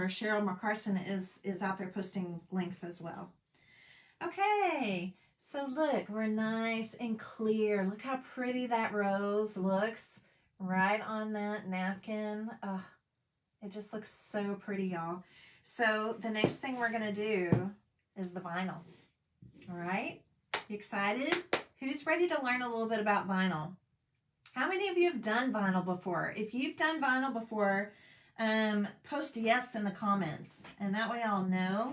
Cheryl McCarson, is out there posting links as well. Okay, so look, we're nice and clear. Look how pretty that rose looks right on that napkin. Oh, it just looks so pretty, y'all. So the next thing we're gonna do is the vinyl. All right, you excited? Who's ready to learn a little bit about vinyl? How many of you have done vinyl before? If you've done vinyl before, post yes in the comments, and that way I'll know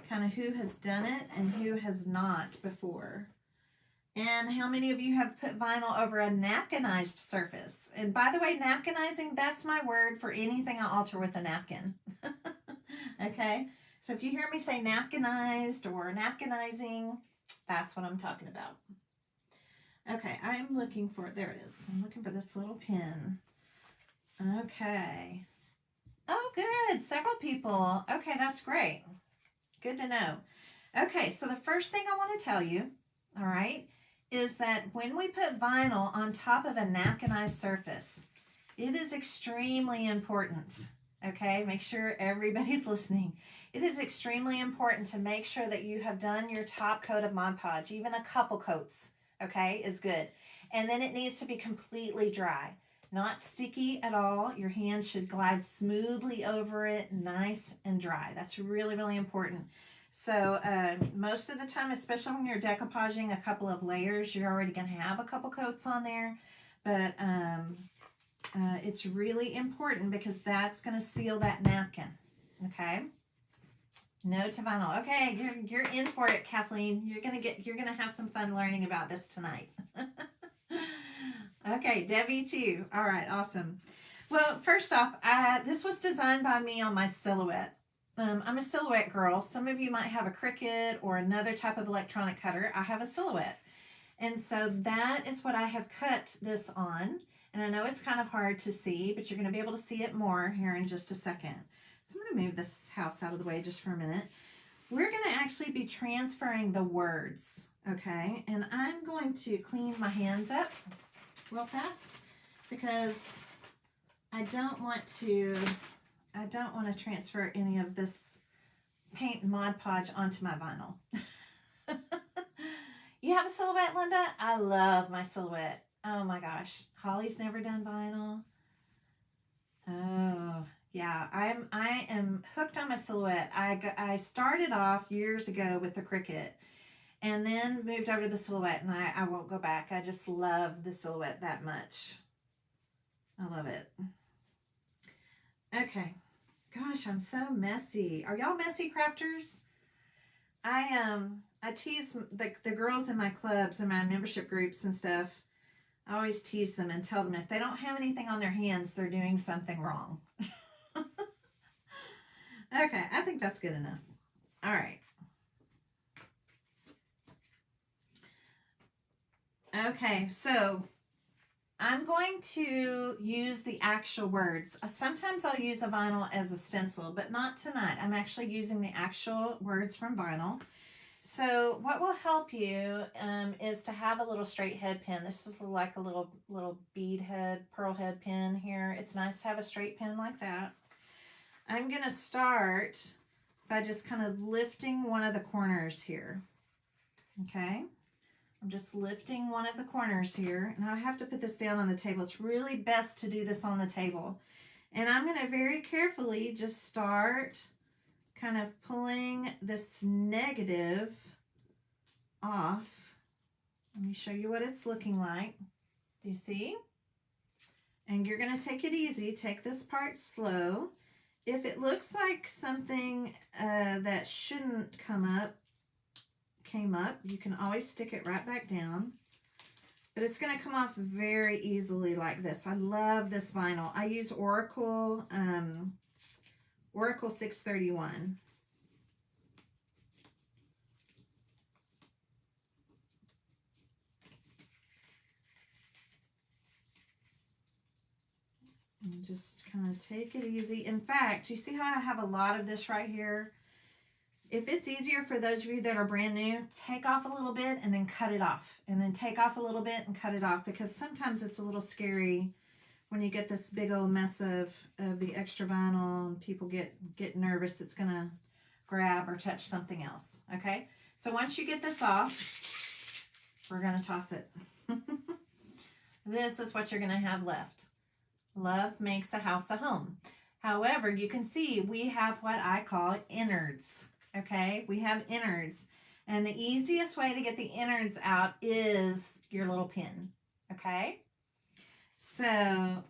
kind of who has done it and who has not before. And how many of you have put vinyl over a napkinized surface? And by the way, napkinizing, that's my word for anything I alter with a napkin. Okay, so if you hear me say napkinized or napkinizing, that's what I'm talking about. Okay, I'm looking for, there it is. I'm looking for this little pin. Okay. Oh, good. Several people. Okay, that's great. Good to know. Okay, so the first thing I want to tell you, all right, is that when we put vinyl on top of a napkinized surface, it is extremely important. Okay, make sure everybody's listening. It is extremely important to make sure that you have done your top coat of Mod Podge. Even a couple coats, okay, is good. And then it needs to be completely dry. Not sticky at all. Your hands should glide smoothly over it, nice and dry. That's really, really important. So most of the time, especially when you're decoupaging a couple of layers, you're already going to have a couple coats on there. But it's really important because that's going to seal that napkin. Okay. No to vinyl. Okay, you're in for it, Kathleen. You're gonna have some fun learning about this tonight. Okay, Debbie too. All right, awesome. Well, first off, this was designed by me on my silhouette. I'm a silhouette girl. Some of you might have a Cricut or another type of electronic cutter. I have a silhouette. And so that is what I have cut this on. And I know it's kind of hard to see, but you're going to be able to see it more here in just a second. So I'm going to move this house out of the way just for a minute. We're going to actually be transferring the words, okay? And I'm going to clean my hands up real fast because I don't want to transfer any of this paint and Mod Podge onto my vinyl. You have a silhouette, Linda? I love my silhouette. Oh my gosh. Holly's never done vinyl. Oh, yeah. I am hooked on my silhouette. I started off years ago with the Cricut and then moved over to the silhouette, and I won't go back. I just love the silhouette that much. I love it. Okay. Gosh, I'm so messy. Are y'all messy crafters? I tease the girls in my clubs and my membership groups and stuff. I always tease them and tell them if they don't have anything on their hands, they're doing something wrong. Okay, I think that's good enough. All right. Okay, so I'm going to use the actual words. Sometimes I'll use a vinyl as a stencil, but not tonight. I'm actually using the actual words from vinyl. So what will help you is to have a little straight head pin. This is like a little bead head, pearl head pin here. It's nice to have a straight pin like that. I'm going to start by just kind of lifting one of the corners here. Okay. I'm just lifting one of the corners here. Now I have to put this down on the table. It's really best to do this on the table. And I'm going to very carefully just start kind of pulling this negative off. Let me show you what it's looking like. Do you see? And you're going to take it easy. Take this part slow. If it looks like something that shouldn't came up, you can always stick it right back down. But it's going to come off very easily like this. I love this vinyl. I use Oracle 631. And just kind of take it easy. In fact, you see how I have a lot of this right here? If it's easier for those of you that are brand new, take off a little bit and then cut it off. And then take off a little bit and cut it off, because sometimes it's a little scary when you get this big old mess of the extra vinyl and people get nervous it's going to grab or touch something else. Okay? So once you get this off, we're going to toss it. This is what you're going to have left. Love makes a house a home. However, you can see we have what I call innards. Okay, we have innards. And the easiest way to get the innards out is your little pin. Okay, so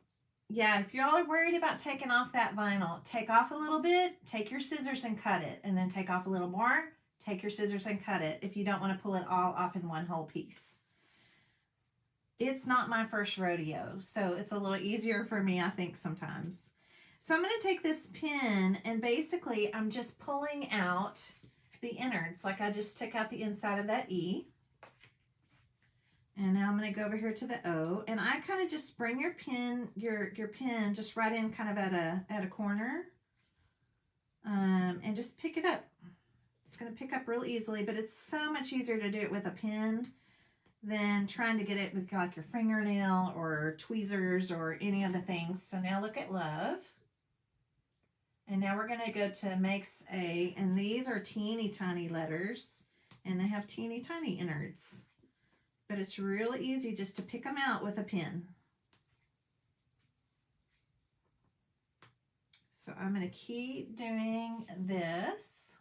yeah, if y'all are worried about taking off that vinyl, take off a little bit, take your scissors and cut it, and then take off a little more, take your scissors and cut it if you don't want to pull it all off in one whole piece. It's not my first rodeo, so it's a little easier for me, I think, sometimes. So I'm going to take this pin and basically I'm just pulling out the innards, like I just took out the inside of that E. And now I'm going to go over here to the O, and I kind of just bring your pin just right in kind of at a corner, and just pick it up. It's going to pick up real easily, but it's so much easier to do it with a pin than trying to get it with like your fingernail or tweezers or any of the things. So now look at love. And now we're going to go to makes a, and these are teeny tiny letters, and they have teeny tiny innards. But it's really easy just to pick them out with a pin. So I'm going to keep doing this.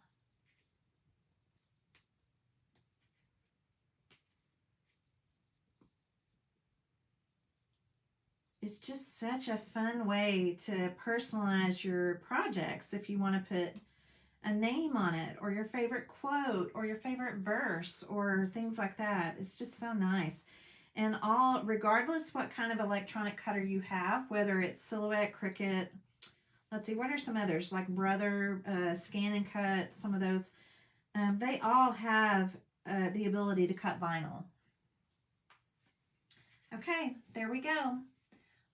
It's just such a fun way to personalize your projects if you want to put a name on it, or your favorite quote, or your favorite verse, or things like that. It's just so nice. And all, regardless what kind of electronic cutter you have, whether it's Silhouette, Cricut, let's see, what are some others? Like Brother, Scan and Cut, some of those. They all have the ability to cut vinyl. Okay, there we go.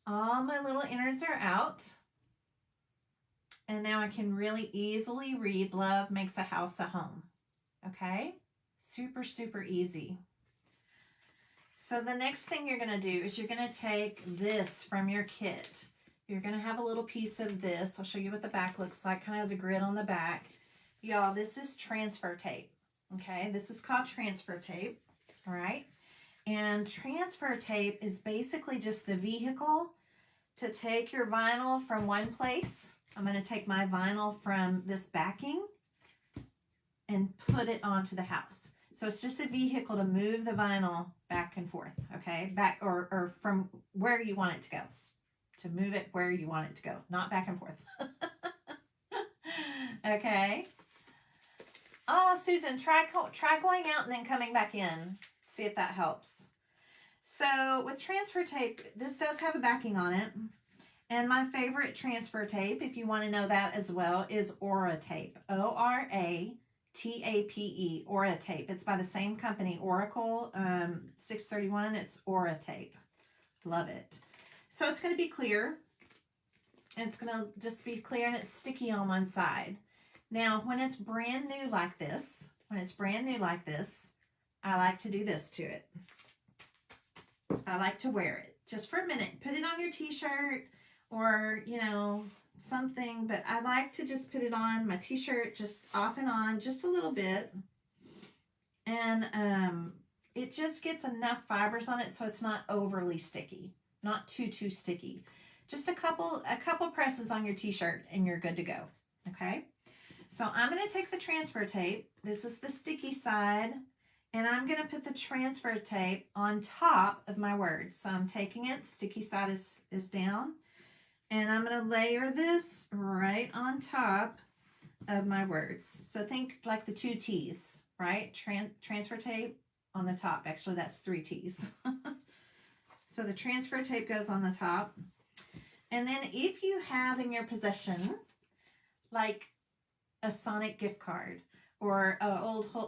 All my little innards are out. And now I can really easily read Love Makes a House a Home. Okay? Super, super easy. So the next thing you're going to do is you're going to take this from your kit. You're going to have a little piece of this. I'll show you what the back looks like. Kind of has a grid on the back. Y'all, this is transfer tape. Okay? This is called transfer tape. All right? And transfer tape is basically just the vehicle to take your vinyl from one place. I'm going to take my vinyl from this backing and put it onto the house. So it's just a vehicle to move the vinyl back and forth, okay? Back or from where you want it to go. To move it where you want it to go, not back and forth. Okay? Oh, Susan, try going out and then coming back in. See if that helps. So with transfer tape, this does have a backing on it. And my favorite transfer tape, if you want to know that as well, is Aura Tape. O-R-A-T-A-P-E, Aura Tape. It's by the same company, Oracle 631. It's Aura Tape. Love it. So it's going to be clear. It's going to just be clear, and it's sticky on one side. Now, when it's brand new like this, I like to do this to it. I like to wear it just for a minute. Put it on your t-shirt or, you know, something. But I like to just put it on my t-shirt just off and on just a little bit. And it just gets enough fibers on it so it's not overly sticky. Not too sticky. Just a couple presses on your t-shirt and you're good to go. Okay? So I'm going to take the transfer tape. This is the sticky side. And I'm going to put the transfer tape on top of my words. So I'm taking it, sticky side is down. And I'm going to layer this right on top of my words. So think like the 2 T's, right? Transfer tape on the top. Actually, that's 3 T's. So the transfer tape goes on the top. And then if you have in your possession, like a Sonic gift card, or an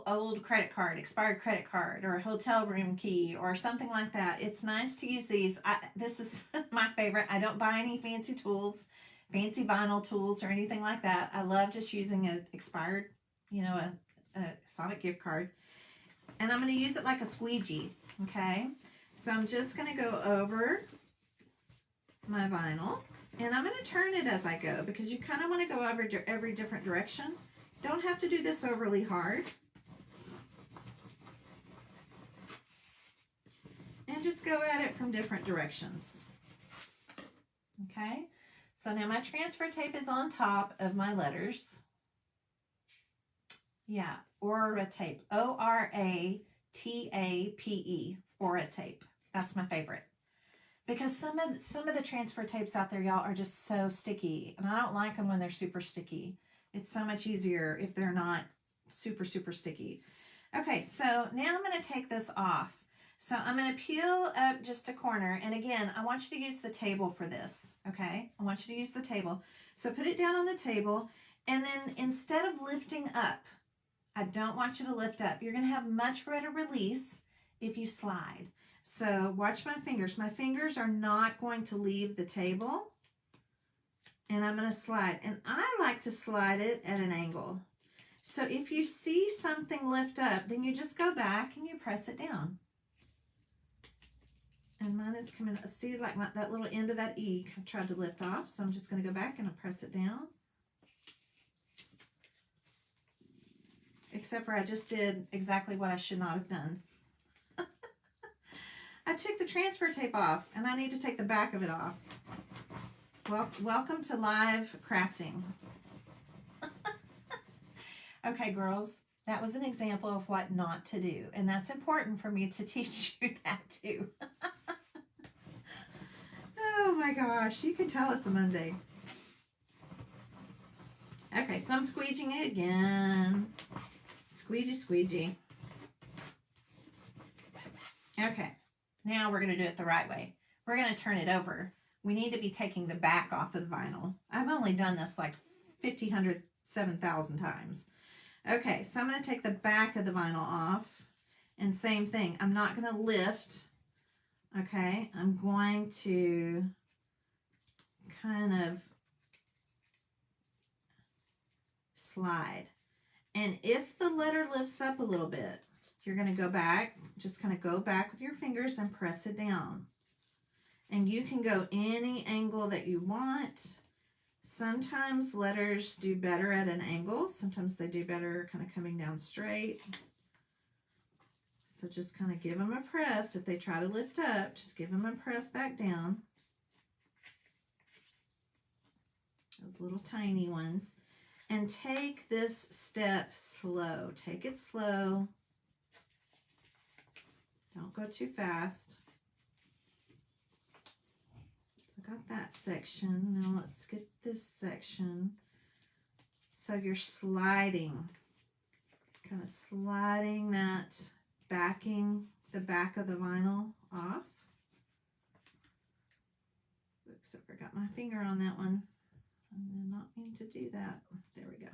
old credit card, expired credit card, or a hotel room key, or something like that, it's nice to use these. This is my favorite. I don't buy any fancy tools, fancy vinyl tools, or anything like that. I love just using an expired, a Sonic gift card. And I'm going to use it like a squeegee, okay? So I'm just going to go over my vinyl, and I'm going to turn it as I go, because you kind of want to go over every different direction. Don't have to do this overly hard. And just go at it from different directions. Okay, so now my transfer tape is on top of my letters. Yeah, Aura tape, O-R-A-T-A-P-E, Aura tape. That's my favorite. Because some of the transfer tapes out there, y'all, are just so sticky. And I don't like them when they're super sticky. It's so much easier if they're not super, super sticky. Okay, so now I'm going to take this off. So I'm going to peel up just a corner. And again, I want you to use the table for this, okay? I want you to use the table. So put it down on the table. And then instead of lifting up, I don't want you to lift up. You're going to have much better release if you slide. So watch my fingers. My fingers are not going to leave the table. And I'm going to slide. And I like to slide it at an angle. So if you see something lift up, then you just go back and you press it down. And mine is coming, see, like that little end of that E I tried to lift off. So I'm just going to go back and I'll press it down. Except for I just did exactly what I should not have done. I took the transfer tape off, and I need to take the back of it off. Well, welcome to live crafting. Okay, girls, that was an example of what not to do, and that's important for me to teach you that too. Oh my gosh, you can tell it's a Monday. Okay, so I'm squeegeeing it again. Squeegee, squeegee. Okay, now we're going to do it the right way. We're going to turn it over. We need to be taking the back off of the vinyl. I've only done this like 7,000 times. Okay, so I'm going to take the back of the vinyl off. And same thing, I'm not going to lift. Okay, I'm going to kind of slide. And if the letter lifts up a little bit, you're going to go back, just kind of go back with your fingers and press it down. And you can go any angle that you want. Sometimes letters do better at an angle. Sometimes they do better kind of coming down straight. So just kind of give them a press. If they try to lift up, just give them a press back down. Those little tiny ones. And take this step slow. Take it slow. Don't go too fast. So I got that section. Now let's get this section. So you're sliding. Kind of sliding that, backing the back of the vinyl off. Oops, I forgot my finger on that one. I did not mean to do that. There we go.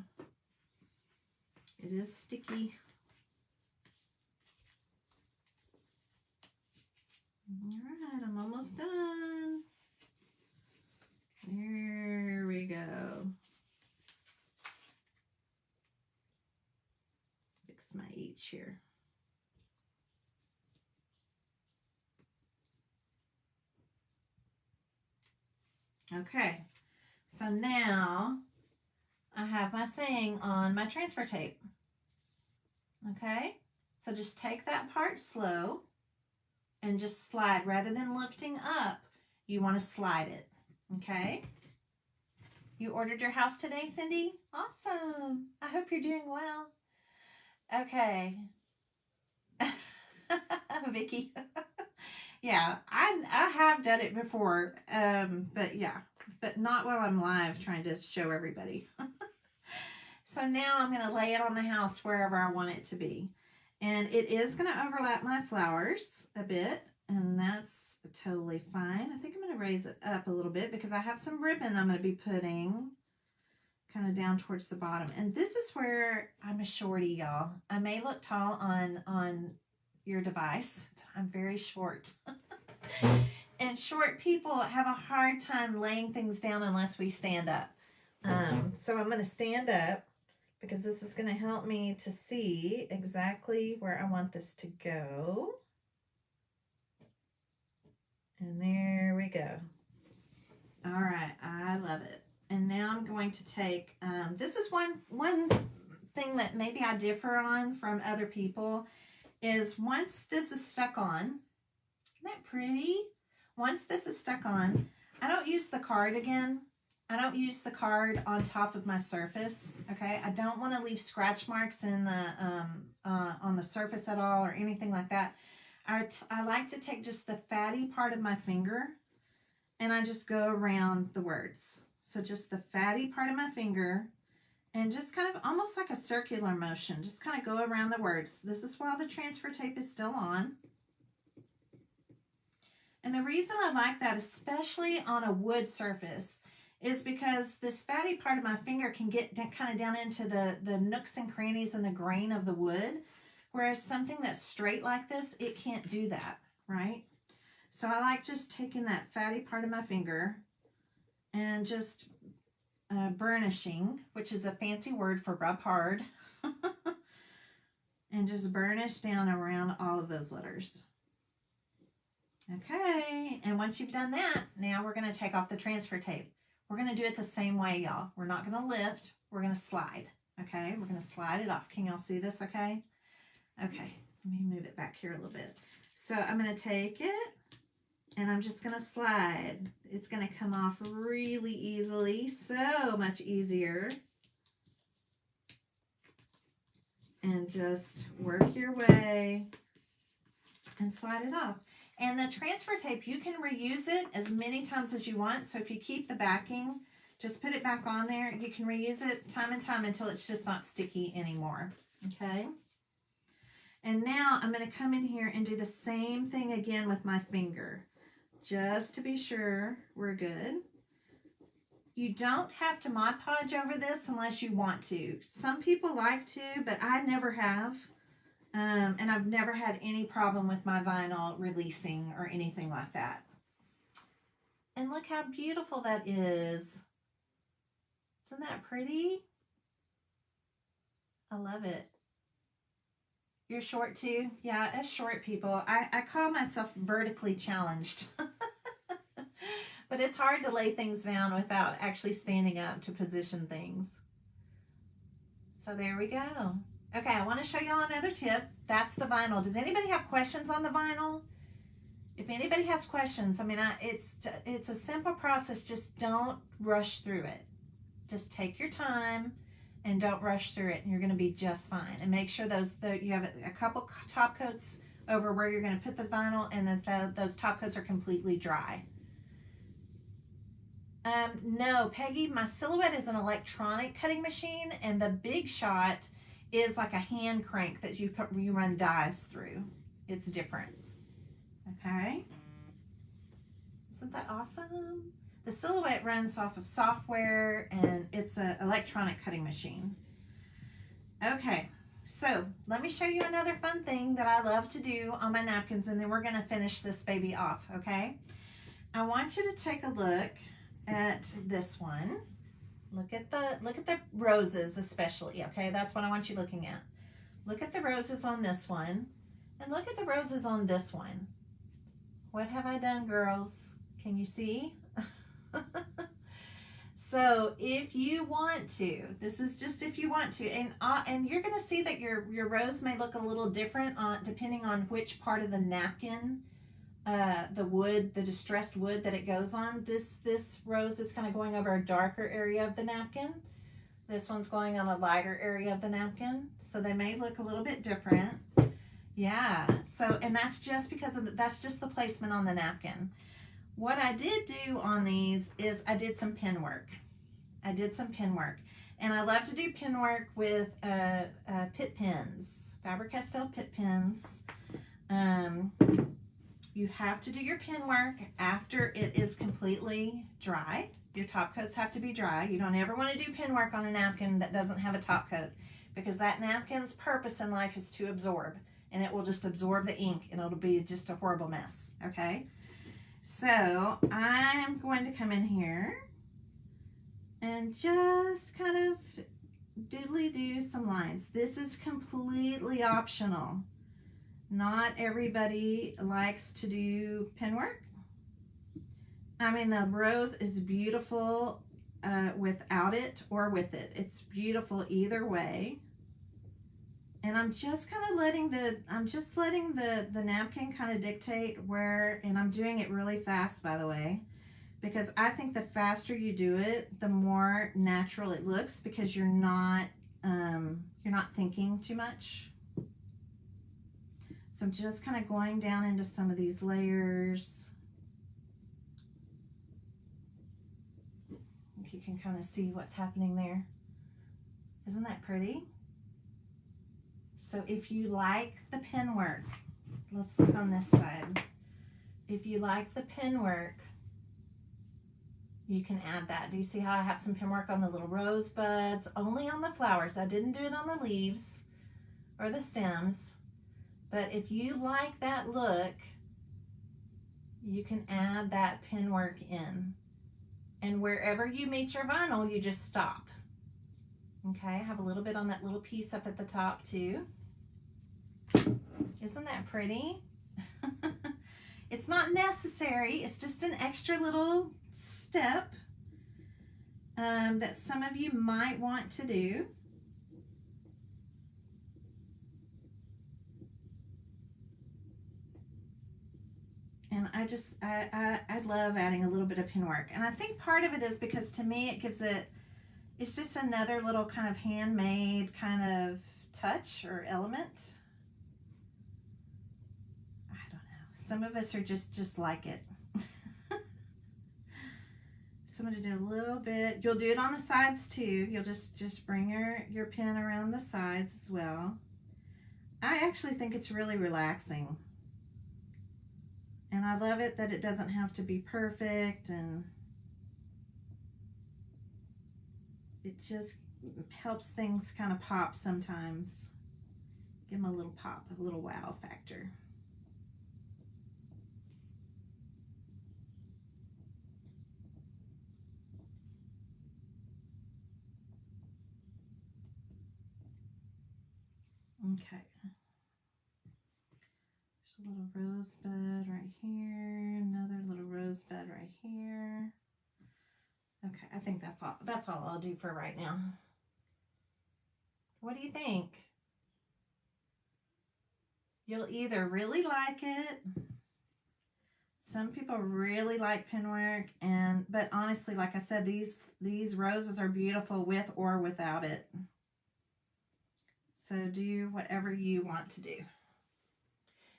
It is sticky. All right, I'm almost done. There we go. Fix my H here. Okay. So now I have my saying on my transfer tape. Okay, so just take that part slow and just slide. Rather than lifting up, you want to slide it. Okay, You ordered your house today, Cindy? Awesome. I hope you're doing well. Okay. Vicky. Yeah, I have done it before, but yeah, but not while I'm live trying to show everybody. So now I'm going to lay it on the house wherever I want it to be. And it is going to overlap my flowers a bit, and that's totally fine. I think I'm going to raise it up a little bit because I have some ribbon I'm going to be putting kind of down towards the bottom. And this is where I'm a shorty, y'all. I may look tall on your device. I'm very short. And short people have a hard time laying things down unless we stand up. So I'm going to stand up because this is going to help me to see exactly where I want this to go. And there we go. All right, I love it. And now I'm going to take, this is one thing that maybe I differ on from other people, is once this is stuck on, isn't that pretty? Once this is stuck on, I don't use the card again. I don't use the card on top of my surface, okay? I don't want to leave scratch marks in the on the surface at all or anything like that. I like to take just the fatty part of my finger and I just go around the words. So just the fatty part of my finger and just kind of almost like a circular motion, just kind of go around the words. This is while the transfer tape is still on. And the reason I like that, especially on a wood surface, is because this fatty part of my finger can get kind of down into the nooks and crannies and the grain of the wood, whereas something that's straight like this, it can't do that, right? So I like just taking that fatty part of my finger and just burnishing, which is a fancy word for rub hard, and just burnish down around all of those letters. Okay, and once you've done that, now we're going to take off the transfer tape. We're going to do it the same way, y'all. We're not going to lift. We're going to slide, okay? We're going to slide it off. Can y'all see this, okay? Okay, let me move it back here a little bit. So I'm going to take it, and I'm just going to slide. It's going to come off really easily, so much easier. And just work your way and slide it off. And the transfer tape, you can reuse it as many times as you want. So if you keep the backing, just put it back on there. You can reuse it time and time until it's just not sticky anymore. Okay? And now I'm going to come in here and do the same thing again with my finger, just to be sure we're good. You don't have to Mod Podge over this unless you want to. Some people like to, but I never have. And I've never had any problem with my vinyl releasing or anything like that. And look how beautiful that is. Isn't that pretty? I love it. You're short too? Yeah, as short people, I call myself vertically challenged. But it's hard to lay things down without actually standing up to position things. So there we go. Okay, I want to show y'all another tip. That's the vinyl. Does anybody have questions on the vinyl? If anybody has questions, I mean, it's a simple process. Just don't rush through it. Just take your time and don't rush through it, and you're going to be just fine. And make sure you have a couple top coats over where you're going to put the vinyl, and that those top coats are completely dry. No, Peggy, my Silhouette is an electronic cutting machine, and the Big Shot is like a hand crank that you run dies through. It's different. Okay. Isn't that awesome? The Silhouette runs off of software, and it's an electronic cutting machine. Okay, so let me show you another fun thing that I love to do on my napkins, and then we're going to finish this baby off, okay? I want you to take a look at this one. Look at the roses especially, okay? That's what I want you looking at. Look at the roses on this one, and look at the roses on this one. What have I done, girls? Can you see? So if you want to, this is just if you want to, and you're going to see that your rose may look a little different depending on which part of the napkin the wood, the distressed wood that it goes on. This rose is kind of going over a darker area of the napkin. This one's going on a lighter area of the napkin. So they may look a little bit different. Yeah, so, and that's just because of that's just the placement on the napkin. What I did do on these is I did some pin work. I did some pin work. And I love to do pin work with pit pins, Faber-Castell pit pins. You have to do your pin work after it is completely dry. Your top coats have to be dry. You don't ever want to do pin work on a napkin that doesn't have a top coat, because that napkin's purpose in life is to absorb, and it will just absorb the ink and it'll be just a horrible mess, okay? So I'm going to come in here and just kind of doodly do some lines. This is completely optional. Not everybody likes to do pin work. I mean, the rose is beautiful without it or with it. It's beautiful either way. And I'm just kind of letting the napkin kind of dictate where, and I'm doing it really fast, by the way, because I think the faster you do it, the more natural it looks, because you're not thinking too much. So I'm just kind of going down into some of these layers. If you can kind of see what's happening there. Isn't that pretty? So if you like the pin work, let's look on this side. If you like the pin work, you can add that. Do you see how I have some pin work on the little rosebuds? Only on the flowers. I didn't do it on the leaves or the stems. But if you like that look, you can add that pin work in. And wherever you meet your vinyl, you just stop. Okay, I have a little bit on that little piece up at the top too. Isn't that pretty? It's not necessary, it's just an extra little step that some of you might want to do. And I love adding a little bit of pin work. And I think part of it is because to me it gives it, it's just another little kind of handmade kind of touch or element. I don't know. Some of us are just like it. So I'm going to do a little bit. You'll do it on the sides too. You'll just bring your pin around the sides as well. I actually think it's really relaxing. And I love it that it doesn't have to be perfect, and it just helps things kind of pop sometimes. Give them a little pop, a little wow factor. Okay. There's a little rosebud right here, another little rosebud right here. Okay, I think that's all I'll do for right now. What do you think? You'll either really like it. Some people really like pin work, but honestly, like I said, these roses are beautiful with or without it. So do whatever you want to do.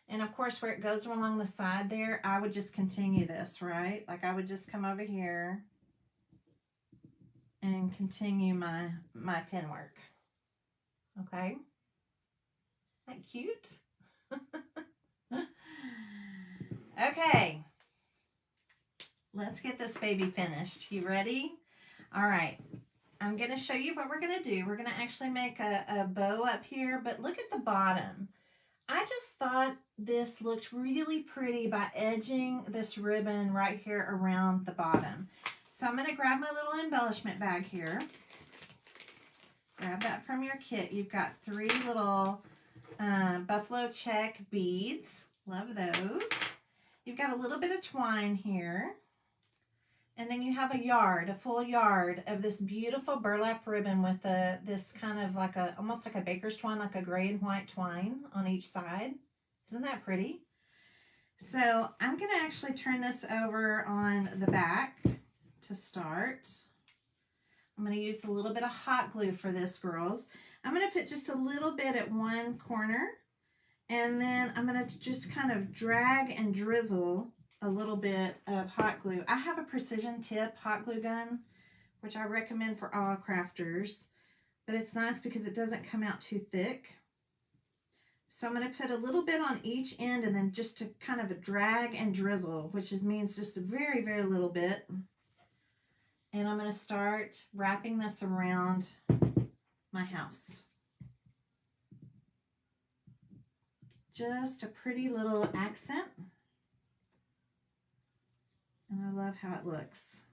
And of course, where it goes along the side there, I would just continue this, right? Like I would just come over here and continue my pin work. Okay? Isn't that cute? Okay. Let's get this baby finished. You ready? All right. I'm going to show you what we're going to do. We're going to actually make a bow up here, but look at the bottom. I just thought this looked really pretty by edging this ribbon right here around the bottom. So I'm going to grab my little embellishment bag here. Grab that from your kit. You've got 3 little buffalo check beads. Love those. You've got a little bit of twine here. And then you have a full yard of this beautiful burlap ribbon with this kind of like almost like a baker's twine, like a gray and white twine on each side. Isn't that pretty? So I'm going to actually turn this over on the back to start. I'm going to use a little bit of hot glue for this, girls. I'm going to put just a little bit at one corner, and then I'm going to just kind of drag and drizzle a little bit of hot glue. I have a precision tip hot glue gun, which I recommend for all crafters, but it's nice because it doesn't come out too thick. So I'm going to put a little bit on each end, and then just to kind of drag and drizzle, which means just a very, very little bit. And I'm going to start wrapping this around my house. Just a pretty little accent. And I love how it looks.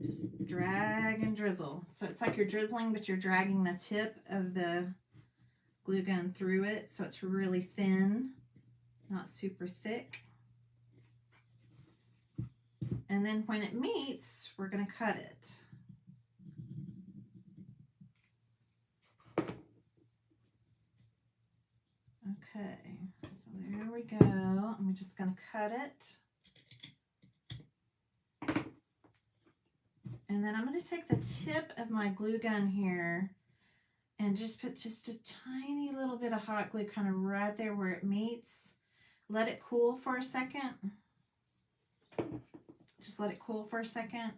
Just drag and drizzle. So it's like you're drizzling, but you're dragging the tip of the glue gun through it, so it's really thin, not super thick. And then when it meets, we're going to cut it. Okay, so there we go. I'm just going to cut it. And then I'm going to take the tip of my glue gun here and just put just a tiny little bit of hot glue kind of right there where it meets. Let it cool for a second. Just let it cool for a second.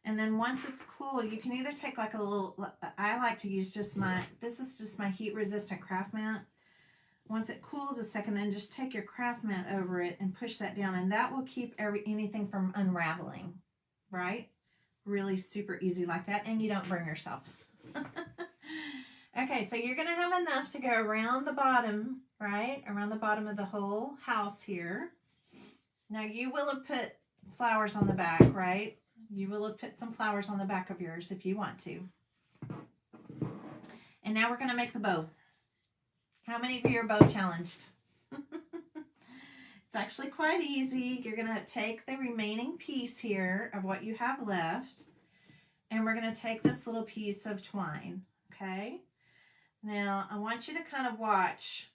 And then once it's cool, you can either take like a little, I like to use just this is just my heat resistant craft mat. Once it cools a second, then just take your craft mat over it and push that down, and that will keep anything from unraveling, right? Really super easy like that, and you don't burn yourself. Okay, so you're going to have enough to go around the bottom, right? Around the bottom of the whole house here. Now you will have put flowers on the back, right? You will have put some flowers on the back of yours if you want to. And now we're going to make the bow. How many of you are bow challenged? It's actually quite easy. You're going to take the remaining piece here of what you have left, and we're going to take this little piece of twine, okay? Now, I want you to kind of watch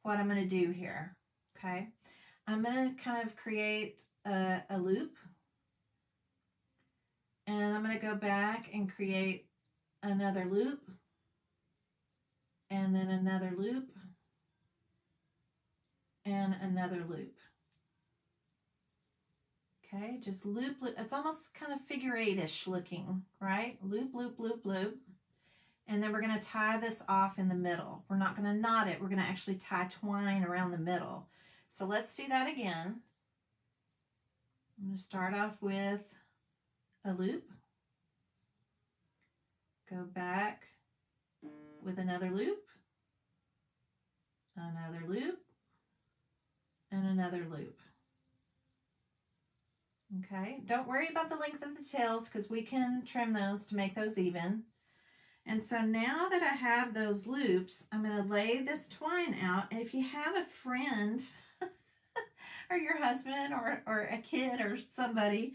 what I'm going to do here, okay? I'm going to kind of create a loop, and I'm going to go back and create another loop, and then another loop, and another loop. Okay, just loop, loop. It's almost kind of figure eight-ish looking, right? Loop, loop, loop, loop. And then we're going to tie this off in the middle. We're not going to knot it. We're going to actually tie twine around the middle. So let's do that again. I'm going to start off with a loop. Go back with another loop. Another loop. And another loop. Okay, don't worry about the length of the tails because we can trim those to make those even. And so now that I have those loops, I'm going to lay this twine out. And if you have a friend or your husband or a kid or somebody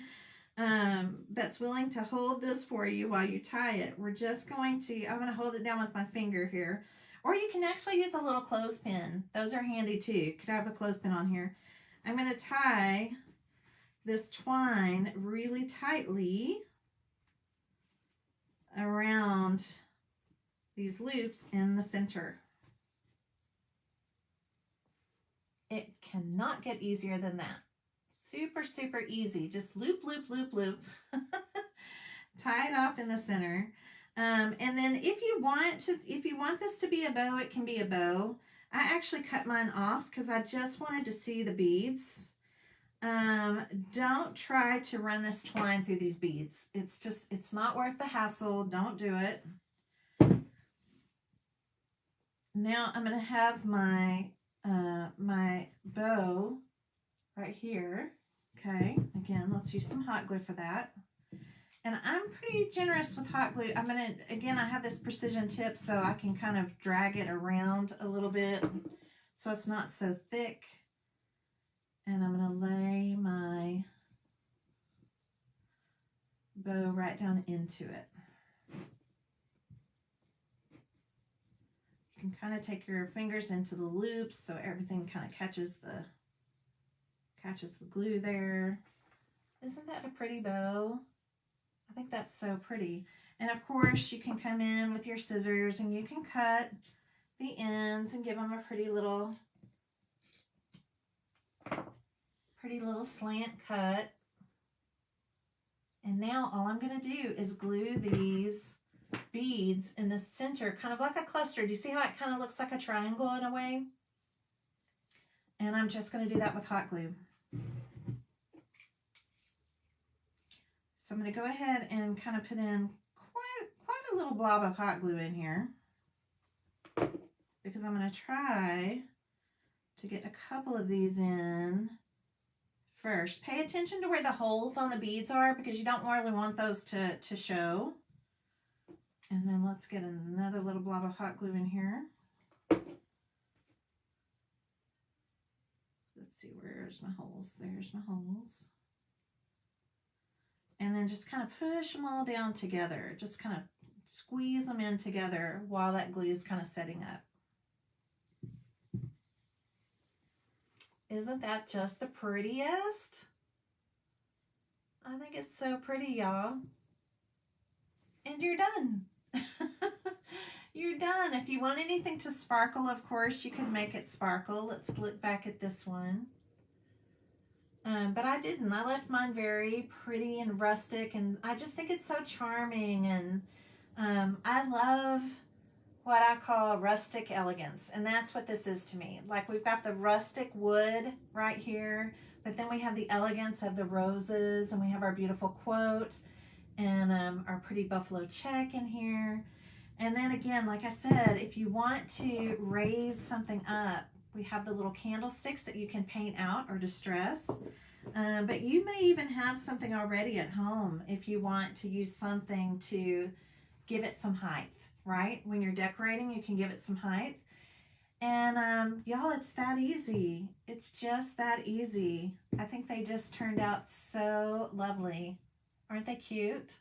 that's willing to hold this for you while you tie it, we're just going to, I'm going to hold it down with my finger here. Or you can actually use a little clothespin. Those are handy too. Could I have a clothespin on here? I'm going to tie this twine really tightly around these loops in the center. It cannot get easier than that. Super, super easy. Just loop, loop, loop, loop. Tie it off in the center. And then if you want this to be a bow, it can be a bow. I actually cut mine off because I just wanted to see the beads. Don't try to run this twine through these beads. It's not worth the hassle. Don't do it. Now I'm going to have my my bow right here. Okay, again, let's use some hot glue for that. And I'm pretty generous with hot glue. I'm going to, again, I have this precision tip so I can kind of drag it around a little bit so it's not so thick. And I'm going to lay my bow right down into it. You can kind of take your fingers into the loops so everything kind of catches the glue there. Isn't that a pretty bow? I think that's so pretty. And of course you can come in with your scissors and you can cut the ends and give them a pretty little slant cut. And now all I'm going to do is glue these beads in the center, kind of like a cluster. Do you see how it kind of looks like a triangle in a way? And I'm just going to do that with hot glue. So I'm going to go ahead and kind of put in quite a little blob of hot glue in here, because I'm going to try to get a couple of these in first. Pay attention to where the holes on the beads are, because you don't really want those to show. And then let's get another little blob of hot glue in here. Let's see, where's my holes? There's my holes. And then just kind of push them all down together. Just kind of squeeze them in together while that glue is kind of setting up. Isn't that just the prettiest? I think it's so pretty, y'all. And you're done. You're done. If you want anything to sparkle, of course, you can make it sparkle. Let's look back at this one. But I didn't. I left mine very pretty and rustic, and I just think it's so charming. And I love what I call rustic elegance, and that's what this is to me. Like, we've got the rustic wood right here, but then we have the elegance of the roses, and we have our beautiful quote, and our pretty buffalo check in here. And then again, like I said, if you want to raise something up, we have the little candlesticks that you can paint out or distress. But you may even have something already at home if you want to use something to give it some height, right? When you're decorating, you can give it some height. And y'all, it's that easy. It's just that easy. I think they just turned out so lovely. Aren't they cute?